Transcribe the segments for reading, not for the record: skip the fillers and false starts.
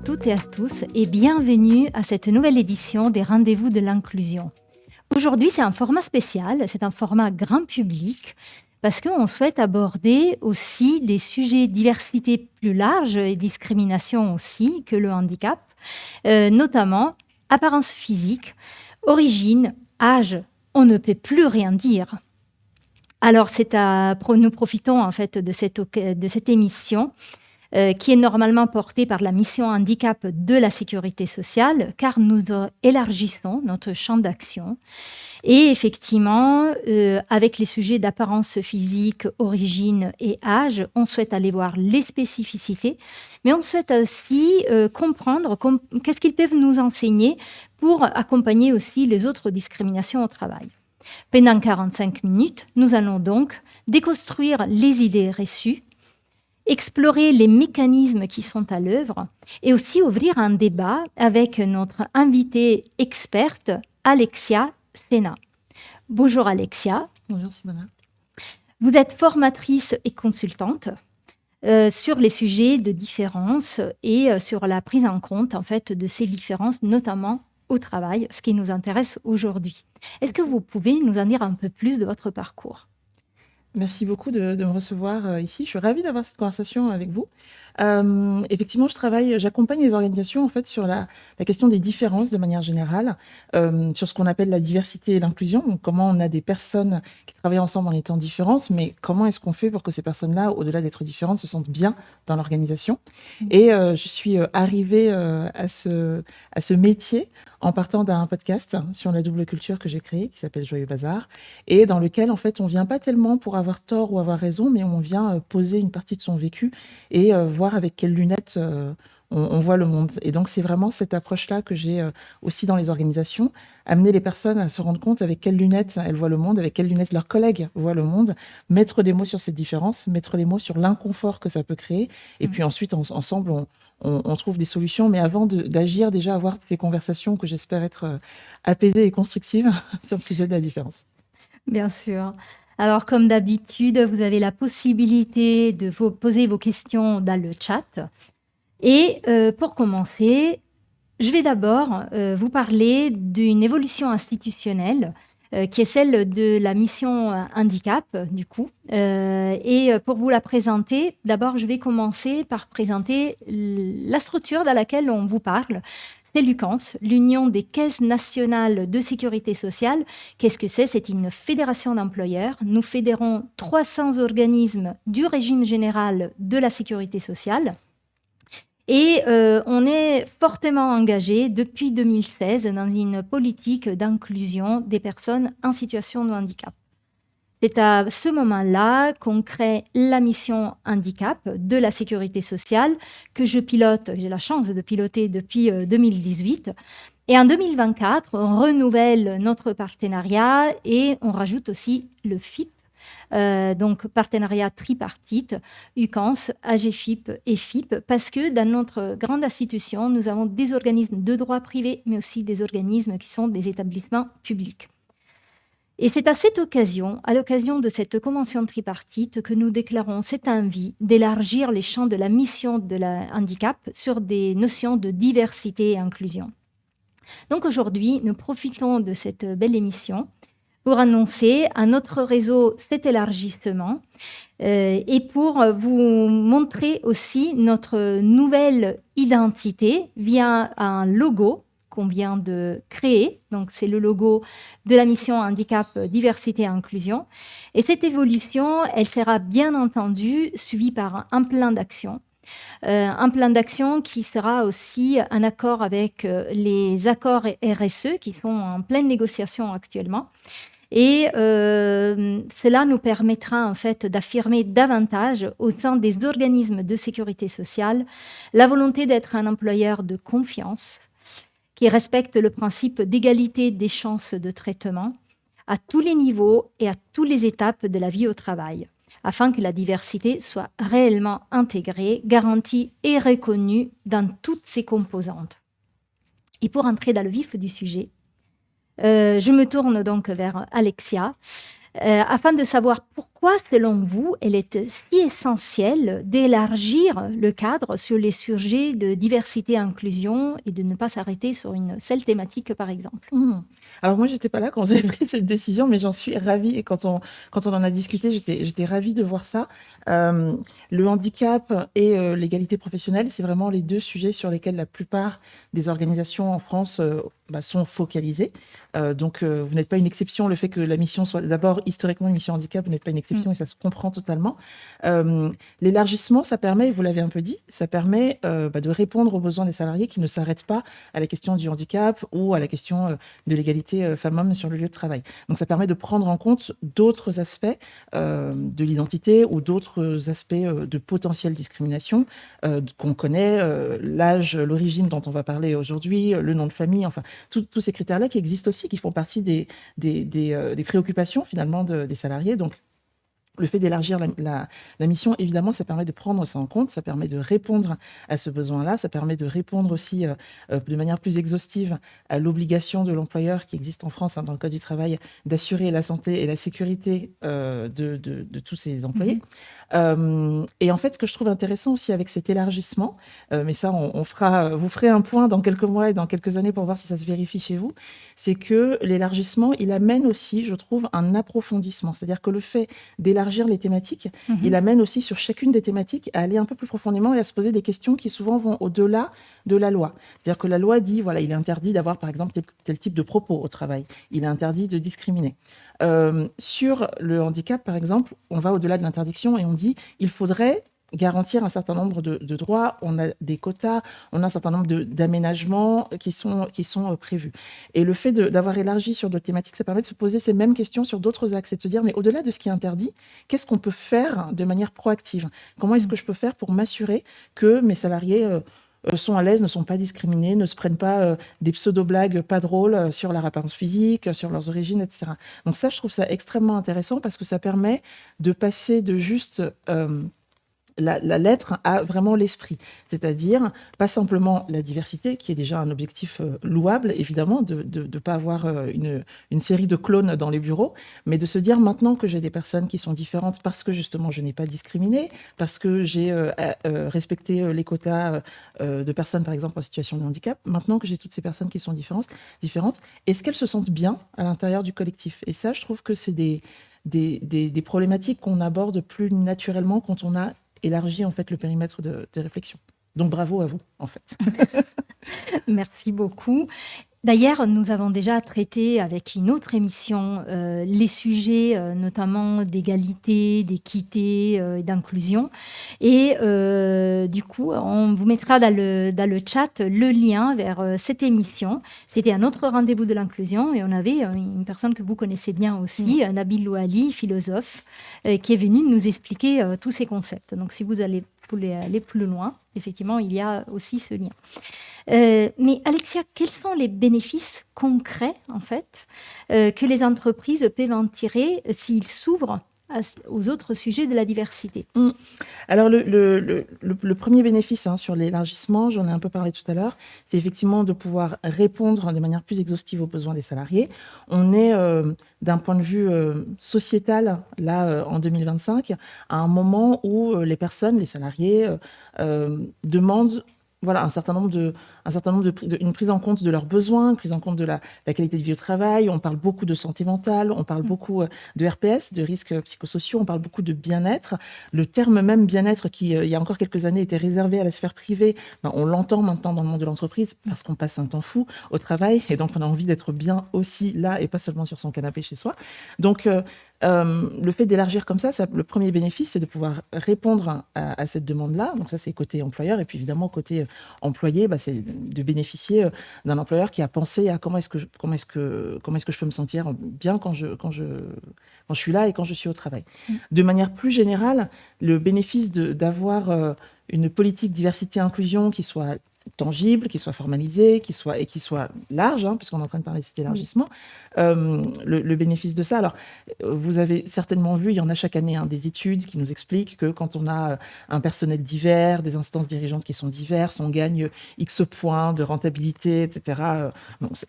toutes et à tous et bienvenue à cette nouvelle édition des Rendez-vous de l'inclusion. Aujourd'hui, c'est un format spécial, c'est un format grand public parce qu'on souhaite aborder aussi des sujets diversité plus large et discrimination aussi que le handicap, notamment apparence physique, origine, âge, on ne peut plus rien dire. Alors, nous profitons en fait de cette émission qui est normalement portée par la mission handicap de la sécurité sociale, car nous élargissons notre champ d'action. Et effectivement, avec les sujets d'apparence physique, origine et âge, on souhaite aller voir les spécificités, mais on souhaite aussi comprendre qu'est-ce qu'ils peuvent nous enseigner pour accompagner aussi les autres discriminations au travail. Pendant 45 minutes, nous allons donc déconstruire les idées reçues, explorer les mécanismes qui sont à l'œuvre et aussi ouvrir un débat avec notre invitée experte, Alexia Sena. Bonjour Alexia. Bonjour Simona. Vous êtes formatrice et consultante sur les sujets de différence et sur la prise en compte en fait, de ces différences, notamment au travail, ce qui nous intéresse aujourd'hui. Est-ce que vous pouvez nous en dire un peu plus de votre parcours ? Merci beaucoup de me recevoir ici. Je suis ravie d'avoir cette conversation avec vous. Effectivement, j'accompagne les organisations en fait sur la question des différences de manière générale, sur ce qu'on appelle la diversité et l'inclusion. Donc, comment on a des personnes qui travaillent ensemble en étant différentes, mais comment est-ce qu'on fait pour que ces personnes-là, au-delà d'être différentes, se sentent bien dans l'organisation. Et je suis arrivée à ce métier en partant d'un podcast sur la double culture que j'ai créé, qui s'appelle Joyeux Bazar, et dans lequel, en fait, on vient pas tellement pour avoir tort ou avoir raison, mais on vient poser une partie de son vécu et voir avec quelles lunettes on voit le monde. Et donc, c'est vraiment cette approche-là que j'ai aussi dans les organisations, amener les personnes à se rendre compte avec quelles lunettes elles voient le monde, avec quelles lunettes leurs collègues voient le monde, mettre des mots sur cette différence, mettre les mots sur l'inconfort que ça peut créer, et puis ensuite, ensemble, on trouve des solutions, mais avant d'agir, déjà avoir ces conversations que j'espère être apaisées et constructives sur le sujet de la différence. Bien sûr. Alors, comme d'habitude, vous avez la possibilité de vous poser vos questions dans le chat. Et pour commencer, je vais d'abord vous parler d'une évolution institutionnelle qui est celle de la mission handicap, du coup. Et pour vous la présenter, d'abord, je vais commencer par présenter la structure dans laquelle on vous parle. C'est l'UCANS, l'Union des caisses nationales de sécurité sociale. Qu'est-ce que c'est ? C'est une fédération d'employeurs. Nous fédérons 300 organismes du régime général de la sécurité sociale. Et on est fortement engagé depuis 2016 dans une politique d'inclusion des personnes en situation de handicap. C'est à ce moment-là qu'on crée la mission handicap de la sécurité sociale que j'ai la chance de piloter depuis 2018. Et en 2024, on renouvelle notre partenariat et on rajoute aussi le FIP. Donc partenariat tripartite, UCANS, AGFIP et FIP, parce que dans notre grande institution, nous avons des organismes de droit privé, mais aussi des organismes qui sont des établissements publics. Et c'est à cette occasion, à l'occasion de cette convention tripartite, que nous déclarons cette envie d'élargir les champs de la mission de la handicap sur des notions de diversité et inclusion. Donc aujourd'hui, nous profitons de cette belle émission pour annoncer à notre réseau cet élargissement et pour vous montrer aussi notre nouvelle identité via un logo qu'on vient de créer. Donc, c'est le logo de la mission handicap, diversité et inclusion. Et cette évolution, elle sera bien entendu suivie par un plan d'action. Un plan d'action qui sera aussi en accord avec les accords RSE qui sont en pleine négociation actuellement. Et cela nous permettra en fait d'affirmer davantage au sein des organismes de sécurité sociale la volonté d'être un employeur de confiance qui respecte le principe d'égalité des chances de traitement à tous les niveaux et à toutes les étapes de la vie au travail, afin que la diversité soit réellement intégrée, garantie et reconnue dans toutes ses composantes. Et pour entrer dans le vif du sujet, je me tourne donc vers Alexia afin de savoir pourquoi, selon vous, il est si essentiel d'élargir le cadre sur les sujets de diversité et inclusion et de ne pas s'arrêter sur une seule thématique, par exemple? Alors moi, j'étais pas là quand j'ai pris cette décision, mais j'en suis ravie. Et quand on en a discuté, j'étais ravie de voir ça. Le handicap et l'égalité professionnelle, c'est vraiment les deux sujets sur lesquels la plupart des organisations en France sont focalisées. Donc, vous n'êtes pas une exception. Le fait que la mission soit d'abord historiquement une mission handicap, vous n'êtes pas une exception et ça se comprend totalement. L'élargissement, ça permet, vous l'avez un peu dit, ça permet de répondre aux besoins des salariés qui ne s'arrêtent pas à la question du handicap ou à la question de l'égalité femmes-hommes sur le lieu de travail. Donc, ça permet de prendre en compte d'autres aspects de l'identité ou d'autres aspects de potentielle discrimination qu'on connaît, l'âge, l'origine dont on va parler aujourd'hui, le nom de famille, enfin, tous ces critères-là qui existent aussi, qui font partie des préoccupations finalement des salariés. Donc, le fait d'élargir la mission, évidemment, ça permet de prendre ça en compte, ça permet de répondre à ce besoin-là, ça permet de répondre aussi de manière plus exhaustive à l'obligation de l'employeur qui existe en France dans le Code du travail d'assurer la santé et la sécurité de tous ses employés. Et en fait, ce que je trouve intéressant aussi avec cet élargissement, mais ça, vous ferez un point dans quelques mois et dans quelques années pour voir si ça se vérifie chez vous, c'est que l'élargissement, il amène aussi, je trouve, un approfondissement. C'est-à-dire que le fait d'élargir les thématiques, il amène aussi sur chacune des thématiques à aller un peu plus profondément et à se poser des questions qui souvent vont au-delà de la loi. C'est-à-dire que la loi dit, voilà, il est interdit d'avoir, par exemple, tel type de propos au travail. Il est interdit de discriminer. Sur le handicap, par exemple, on va au-delà de l'interdiction et on dit il faudrait garantir un certain nombre de droits, on a des quotas, on a un certain nombre d'aménagements qui sont prévus. Et le fait d'avoir élargi sur d'autres thématiques, ça permet de se poser ces mêmes questions sur d'autres axes et de se dire, mais au-delà de ce qui est interdit, qu'est-ce qu'on peut faire de manière proactive? Comment est-ce que je peux faire pour m'assurer que mes salariés sont à l'aise, ne sont pas discriminés, ne se prennent pas des pseudo-blagues pas drôles sur leur apparence physique, sur leurs origines, etc. Donc ça, je trouve ça extrêmement intéressant parce que ça permet de passer de juste la lettre a vraiment l'esprit, c'est-à-dire pas simplement la diversité, qui est déjà un objectif louable, évidemment, de ne pas avoir une série de clones dans les bureaux, mais de se dire maintenant que j'ai des personnes qui sont différentes parce que justement je n'ai pas discriminé, parce que j'ai respecté les quotas de personnes, par exemple, en situation de handicap, maintenant que j'ai toutes ces personnes qui sont différentes, est-ce qu'elles se sentent bien à l'intérieur du collectif? Et ça, je trouve que c'est des problématiques qu'on aborde plus naturellement quand on a élargi en fait le périmètre de réflexion. Donc bravo à vous en fait. Merci beaucoup. D'ailleurs, nous avons déjà traité avec une autre émission les sujets notamment d'égalité, d'équité et d'inclusion. Et du coup, on vous mettra dans le chat le lien vers cette émission. C'était un autre rendez-vous de l'inclusion et on avait une personne que vous connaissez bien aussi, Nabil Louali, philosophe, qui est venu nous expliquer tous ces concepts. Donc, si vous voulez aller plus loin, effectivement, il y a aussi ce lien. Mais Alexia, quels sont les bénéfices concrets, en fait, que les entreprises peuvent en tirer s'ils s'ouvrent aux autres sujets de la diversité? Alors, le premier bénéfice sur l'élargissement, j'en ai un peu parlé tout à l'heure, c'est effectivement de pouvoir répondre de manière plus exhaustive aux besoins des salariés. On est, d'un point de vue sociétal, là, en 2025, à un moment où les salariés, demandent voilà, une prise en compte de leurs besoins, une prise en compte de la qualité de vie au travail. On parle beaucoup de santé mentale, on parle beaucoup de RPS, de risques psychosociaux, on parle beaucoup de bien-être. Le terme même bien-être qui, il y a encore quelques années, était réservé à la sphère privée, on l'entend maintenant dans le monde de l'entreprise parce qu'on passe un temps fou au travail et donc on a envie d'être bien aussi là et pas seulement sur son canapé chez soi. Donc, le fait d'élargir comme ça, le premier bénéfice, c'est de pouvoir répondre à cette demande-là. Donc ça, c'est côté employeur. Et puis évidemment, côté employé, c'est de bénéficier d'un employeur qui a pensé à comment est-ce que je peux me sentir bien quand je suis là et quand je suis au travail. De manière plus générale, le bénéfice d'avoir une politique diversité-inclusion qui soit tangible, qui soit formalisé, qui soit large, hein, puisqu'on est en train de parler de cet élargissement. Le bénéfice de ça, alors vous avez certainement vu, il y en a chaque année des études qui nous expliquent que quand on a un personnel divers, des instances dirigeantes qui sont diverses, on gagne X points de rentabilité, etc.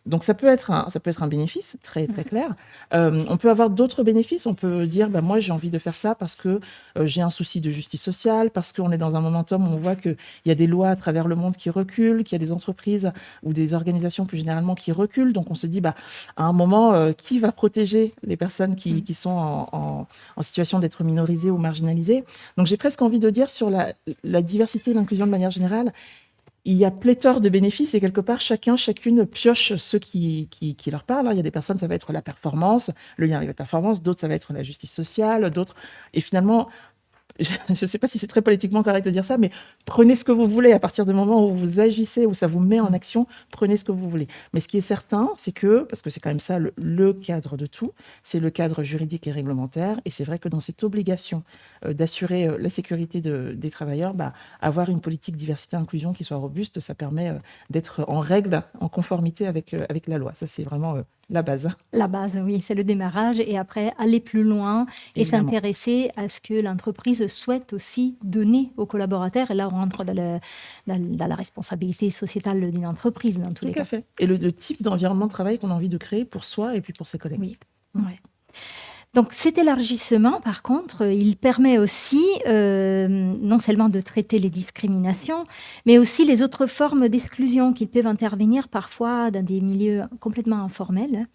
Donc ça peut être un bénéfice très très clair. On peut avoir d'autres bénéfices. On peut dire, moi j'ai envie de faire ça parce que j'ai un souci de justice sociale, parce qu'on est dans un momentum où on voit qu'il y a des lois à travers le monde qui reculent, qu'il y a des entreprises ou des organisations plus généralement qui reculent. Donc on se dit, à un moment, qui va protéger les personnes qui sont en situation d'être minorisées ou marginalisées. Donc j'ai presque envie de dire sur la diversité et l'inclusion de manière générale, il y a pléthore de bénéfices et quelque part, chacune pioche ceux qui leur parlent. Il y a des personnes, ça va être la performance, le lien avec la performance, d'autres, ça va être la justice sociale, d'autres... Et finalement, je ne sais pas si c'est très politiquement correct de dire ça, mais prenez ce que vous voulez à partir du moment où vous agissez, où ça vous met en action, prenez ce que vous voulez. Mais ce qui est certain, c'est que, parce que c'est quand même ça le cadre de tout, c'est le cadre juridique et réglementaire. Et c'est vrai que dans cette obligation d'assurer la sécurité des travailleurs, avoir une politique diversité-inclusion qui soit robuste, ça permet d'être en règle, en conformité avec la loi. Ça, c'est vraiment la base. La base, oui, c'est le démarrage. Et après, aller plus loin et Évidemment. s'intéresser à ce que l'entreprise souhaite aussi donner aux collaborateurs. Et là, on rentre dans la responsabilité sociétale d'une entreprise, dans tous les cas. Tout à fait. Et le type d'environnement de travail qu'on a envie de créer pour soi et puis pour ses collègues. Oui, ouais. Donc cet élargissement, par contre, il permet aussi non seulement de traiter les discriminations, mais aussi les autres formes d'exclusion qui peuvent intervenir parfois dans des milieux complètement informels.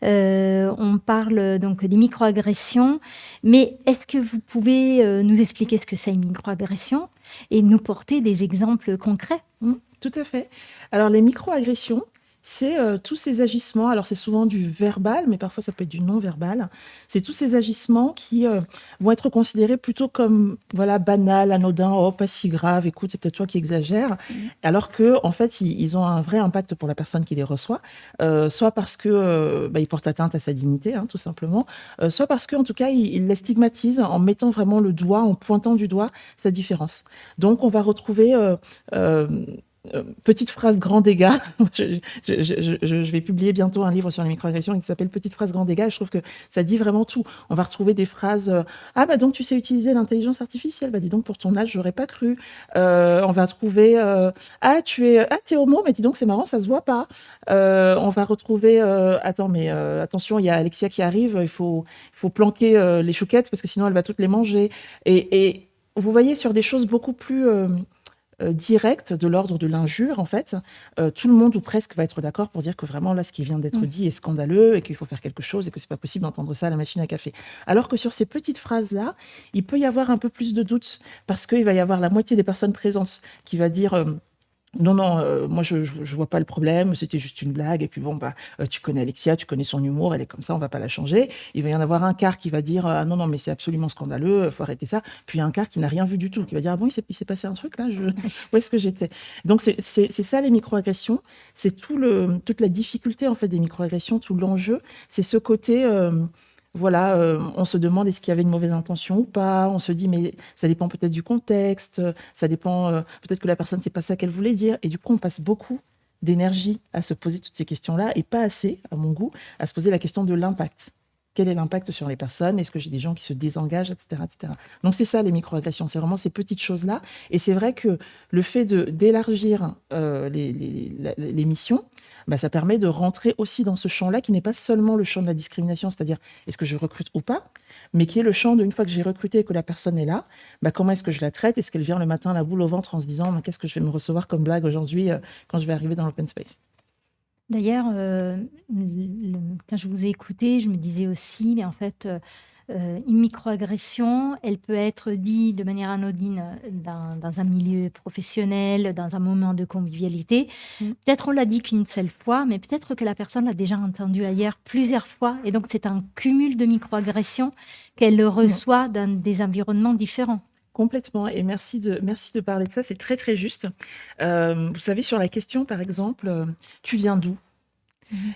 On parle donc des microagressions, mais est-ce que vous pouvez nous expliquer ce que c'est une microagression et nous porter des exemples concrets ? Tout à fait. Alors les microagressions, c'est tous ces agissements, alors c'est souvent du verbal, mais parfois ça peut être du non-verbal, c'est tous ces agissements qui vont être considérés plutôt comme banal, anodin, oh pas si grave, écoute, c'est peut-être toi qui exagères, alors que en fait ils ont un vrai impact pour la personne qui les reçoit, soit parce que ils portent atteinte à sa dignité, tout simplement, soit parce qu'en tout cas ils la stigmatisent en mettant vraiment le doigt, en pointant du doigt sa différence. Donc on va retrouver petite phrase grand dégât. Je vais publier bientôt un livre sur les microagressions qui s'appelle Petite phrase grand dégât. Je trouve que ça dit vraiment tout. On va retrouver des phrases donc tu sais utiliser l'intelligence artificielle. Dis donc pour ton âge j'aurais pas cru. On va trouver t'es homo, mais dis donc c'est marrant, ça se voit pas. On va retrouver attention, il y a Alexia qui arrive, il faut planquer les chouquettes parce que sinon elle va toutes les manger. Et vous voyez, sur des choses beaucoup plus direct de l'ordre de l'injure, en fait, tout le monde ou presque va être d'accord pour dire que vraiment là, ce qui vient d'être dit est scandaleux et qu'il faut faire quelque chose et que c'est pas possible d'entendre ça à la machine à café. Alors que sur ces petites phrases-là, il peut y avoir un peu plus de doute parce qu'il va y avoir la moitié des personnes présentes qui va dire non, moi je vois pas le problème, c'était juste une blague. Et puis tu connais Alexia, tu connais son humour, elle est comme ça, on va pas la changer. Il va y en avoir un quart qui va dire non, mais c'est absolument scandaleux, faut arrêter ça. Puis un quart qui n'a rien vu du tout, qui va dire il s'est passé un truc là, où est-ce que j'étais? Donc c'est ça les microagressions, c'est toute la difficulté en fait des microagressions, tout l'enjeu, c'est ce côté. On se demande est-ce qu'il y avait une mauvaise intention ou pas. On se dit, mais ça dépend peut-être du contexte. Ça dépend, peut-être que la personne, c'est pas ça qu'elle voulait dire. Et du coup, on passe beaucoup d'énergie à se poser toutes ces questions-là et pas assez, à mon goût, à se poser la question de l'impact. Quel est l'impact sur les personnes? Est-ce que j'ai des gens qui se désengagent, etc., etc. Donc, c'est ça, les microagressions. C'est vraiment ces petites choses-là. Et c'est vrai que le fait d'élargir les missions, ça permet de rentrer aussi dans ce champ-là qui n'est pas seulement le champ de la discrimination, c'est-à-dire est-ce que je recrute ou pas, mais qui est le champ d'une fois que j'ai recruté et que la personne est là, comment est-ce que je la traite? Est-ce qu'elle vient le matin la boule au ventre en se disant qu'est-ce que je vais me recevoir comme blague aujourd'hui quand je vais arriver dans l'open space? D'ailleurs, quand je vous ai écouté, je me disais aussi, mais en fait, une microagression, elle peut être dite de manière anodine dans un milieu professionnel, dans un moment de convivialité. Peut-être on l'a dit qu'une seule fois, mais peut-être que la personne l'a déjà entendu ailleurs plusieurs fois. Et donc, c'est un cumul de microagressions qu'elle reçoit dans des environnements différents. Complètement, et merci de parler de ça, c'est très très juste. Vous savez, sur la question, par exemple, tu viens d'où?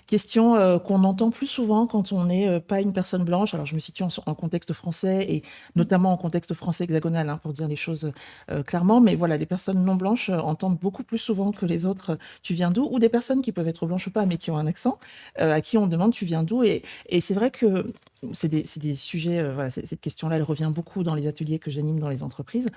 Question qu'on entend plus souvent quand on n'est pas une personne blanche. Alors, je me situe en contexte français et notamment en contexte français hexagonal, hein, pour dire les choses clairement. Mais voilà, les personnes non blanches entendent beaucoup plus souvent que les autres tu viens d'où, ou des personnes qui peuvent être blanches ou pas, mais qui ont un accent, à qui on demande tu viens d'où. Et c'est vrai que c'est des sujets, voilà, cette question-là, elle revient beaucoup dans les ateliers que j'anime dans les entreprises.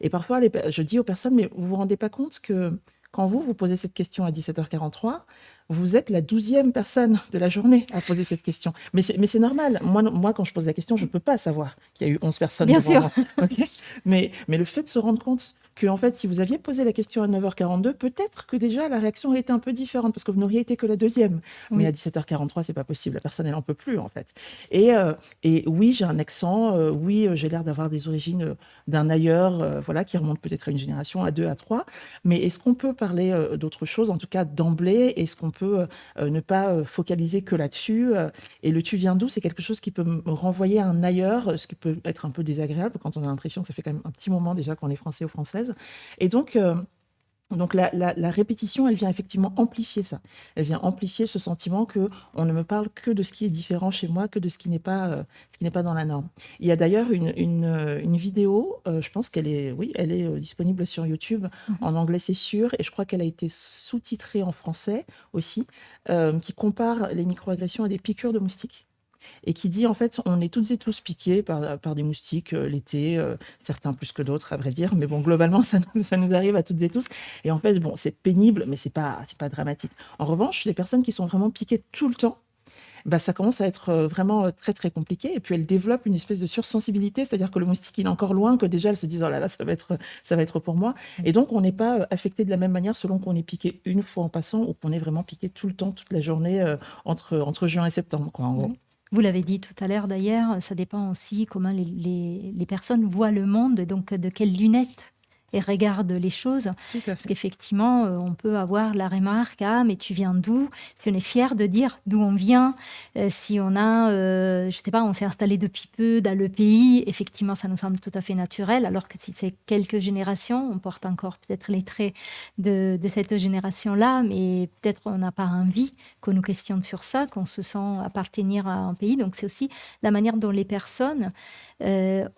Et parfois, je dis aux personnes, mais vous vous rendez pas compte que quand vous posez cette question à 17h43, vous êtes la 12e personne de la journée à poser cette question. Mais c'est normal. Moi, quand je pose la question, je ne peux pas savoir qu'il y a eu 11 personnes Bien devant sûr. moi. Okay, mais le fait de se rendre compte que, en fait, si vous aviez posé la question à 9h42, peut-être que déjà la réaction aurait été un peu différente parce que vous n'auriez été que la 2e. Oui. Mais à 17h43, c'est pas possible. La personne, elle n'en peut plus, en fait. Et oui, j'ai un accent. Oui, j'ai l'air d'avoir des origines d'un ailleurs, voilà, qui remonte peut-être à une génération, à 2, à 3. Mais est-ce qu'on peut parler d'autre chose, en tout cas d'emblée? Est-ce qu'on peut ne pas focaliser que là-dessus? Et le tu viens d'où, c'est quelque chose qui peut me renvoyer à un ailleurs, ce qui peut être un peu désagréable quand on a l'impression que ça fait quand même un petit moment déjà qu'on est français ou française. Et donc la répétition, elle vient effectivement amplifier ça. Elle vient amplifier ce sentiment que on ne me parle que de ce qui est différent chez moi, que de ce qui n'est pas dans la norme. Il y a d'ailleurs une vidéo, je pense qu'elle est, oui, elle est disponible sur YouTube. En anglais, c'est sûr, et je crois qu'elle a été sous-titrée en français aussi, qui compare les microagressions à des piqûres de moustiques. Et qui dit, en fait, on est toutes et tous piqués par des moustiques l'été, certains plus que d'autres, à vrai dire, mais bon, globalement, ça nous arrive à toutes et tous. Et en fait, bon, c'est pénible, mais c'est pas dramatique. En revanche, les personnes qui sont vraiment piquées tout le temps, bah, ça commence à être vraiment très, très compliqué. Et puis, elles développent une espèce de sursensibilité, c'est-à-dire que le moustique, il est encore loin, que déjà, elles se disent, oh là là, ça va être pour moi. Et donc, on n'est pas affecté de la même manière selon qu'on est piqué une fois en passant ou qu'on est vraiment piqué tout le temps, toute la journée, entre juin et septembre, quoi, en gros. Vous l'avez dit tout à l'heure d'ailleurs, ça dépend aussi comment les personnes voient le monde, donc de quelles lunettes elles regardent les choses. Tout à Parce fait. qu'effectivement, on peut avoir la remarque, ah mais tu viens d'où? Si on est fier de dire d'où on vient, si on a, je sais pas, on s'est installé depuis peu dans le pays, effectivement ça nous semble tout à fait naturel, alors que si c'est quelques générations, on porte encore peut-être les traits de cette génération-là, mais peut-être on n'a pas envie qu'on nous questionne sur ça, qu'on se sent appartenir à un pays. Donc c'est aussi la manière dont les personnes la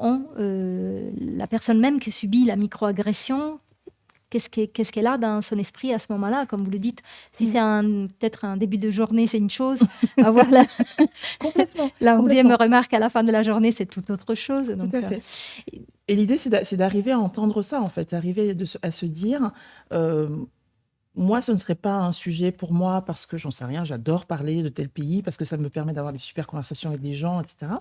personne même qui subit la microagression, qu'est-ce qu'elle a dans son esprit à ce moment-là? Comme vous le dites, si c'est peut-être un début de journée, c'est une chose. Avoir la 11e remarque à la fin de la journée, c'est tout autre chose. Donc, tout à fait. Et l'idée, c'est d'arriver à entendre ça, en fait, arriver à se dire... moi, ce ne serait pas un sujet pour moi parce que j'en sais rien, j'adore parler de tel pays, parce que ça me permet d'avoir des super conversations avec des gens, etc.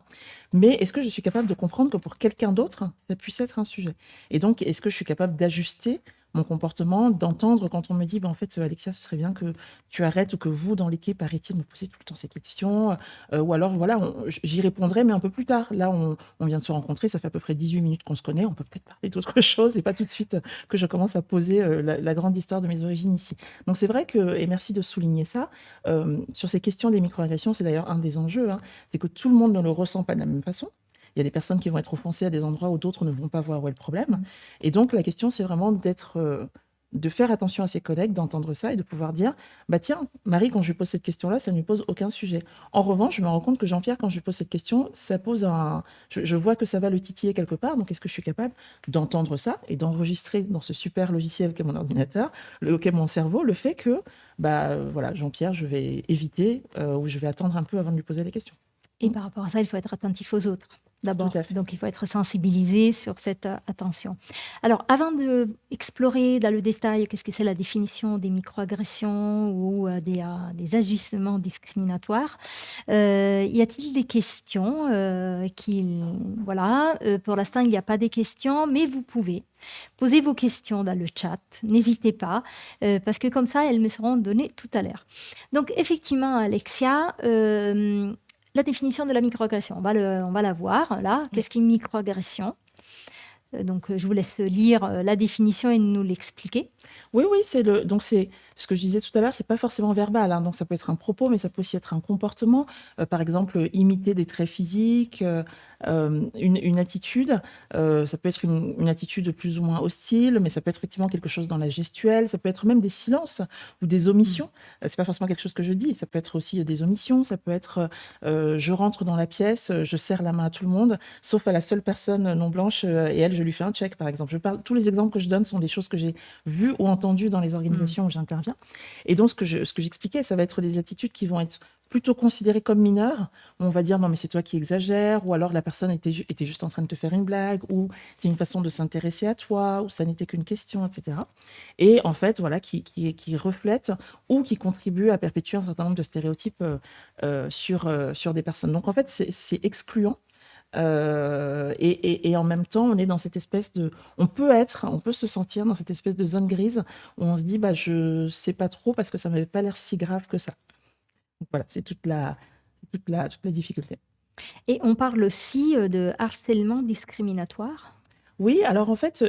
Mais est-ce que je suis capable de comprendre que pour quelqu'un d'autre, ça puisse être un sujet? Et donc, est-ce que je suis capable d'ajuster mon comportement, d'entendre quand on me dit, en fait, Alexia, ce serait bien que tu arrêtes ou que vous, dans l'équipe, arrêtiez de me poser tout le temps ces questions. Ou alors, voilà, j'y répondrai, mais un peu plus tard. Là, on vient de se rencontrer, ça fait à peu près 18 minutes qu'on se connaît, on peut peut-être parler d'autre chose et pas tout de suite que je commence à poser la grande histoire de mes origines ici. Donc, c'est vrai que, et merci de souligner ça, sur ces questions des microagressions, c'est d'ailleurs un des enjeux, hein, c'est que tout le monde ne le ressent pas de la même façon. Il y a des personnes qui vont être offensées à des endroits où d'autres ne vont pas voir où est le problème. Et donc, la question, c'est vraiment de faire attention à ses collègues, d'entendre ça et de pouvoir dire, bah tiens, Marie, quand je lui pose cette question-là, ça ne lui pose aucun sujet. En revanche, je me rends compte que Jean-Pierre, quand je lui pose cette question, ça pose je vois que ça va le titiller quelque part. Donc, est-ce que je suis capable d'entendre ça et d'enregistrer dans ce super logiciel qu'est mon ordinateur, qu'est mon cerveau, le fait que, voilà, Jean-Pierre, je vais éviter ou je vais attendre un peu avant de lui poser la question. Et par rapport à ça, il faut être attentif aux autres. D'abord, donc il faut être sensibilisé sur cette attention. Alors, avant d'explorer dans le détail qu'est-ce que c'est la définition des microagressions ou des agissements discriminatoires, y a-t-il des questions voilà, pour l'instant, il n'y a pas des questions, mais vous pouvez poser vos questions dans le chat. N'hésitez pas, parce que comme ça, elles me seront données tout à l'heure. Donc, effectivement, Alexia... la définition de la microagression, on va la voir là. Qu'est-ce qu'une microagression? Donc, je vous laisse lire la définition et nous l'expliquer. Oui, c'est Ce que je disais tout à l'heure, c'est pas forcément verbal, hein, donc ça peut être un propos, mais ça peut aussi être un comportement. Par exemple, imiter des traits physiques, une attitude. Ça peut être une attitude plus ou moins hostile, mais ça peut être effectivement quelque chose dans la gestuelle. Ça peut être même des silences ou des omissions. C'est pas forcément quelque chose que je dis. Ça peut être aussi des omissions. Ça peut être je rentre dans la pièce, je serre la main à tout le monde, sauf à la seule personne non blanche, et elle, je lui fais un check, par exemple. Tous les exemples que je donne sont des choses que j'ai vues ou entendues dans les organisations où j'interviens. Et donc, ce que j'expliquais, ça va être des attitudes qui vont être plutôt considérées comme mineures. On va dire, non, mais c'est toi qui exagères, ou alors la personne était juste en train de te faire une blague, ou c'est une façon de s'intéresser à toi, ou ça n'était qu'une question, etc. Et en fait, voilà, qui reflète ou qui contribue à perpétuer un certain nombre de stéréotypes sur des personnes. Donc, en fait, c'est excluant. Et en même temps, on est dans cette espèce de... On peut se sentir dans cette espèce de zone grise où on se dit, bah, je sais pas trop parce que ça m'avait pas l'air si grave que ça. Donc voilà, c'est toute la difficulté. Et on parle aussi de harcèlement discriminatoire. Oui, alors en fait,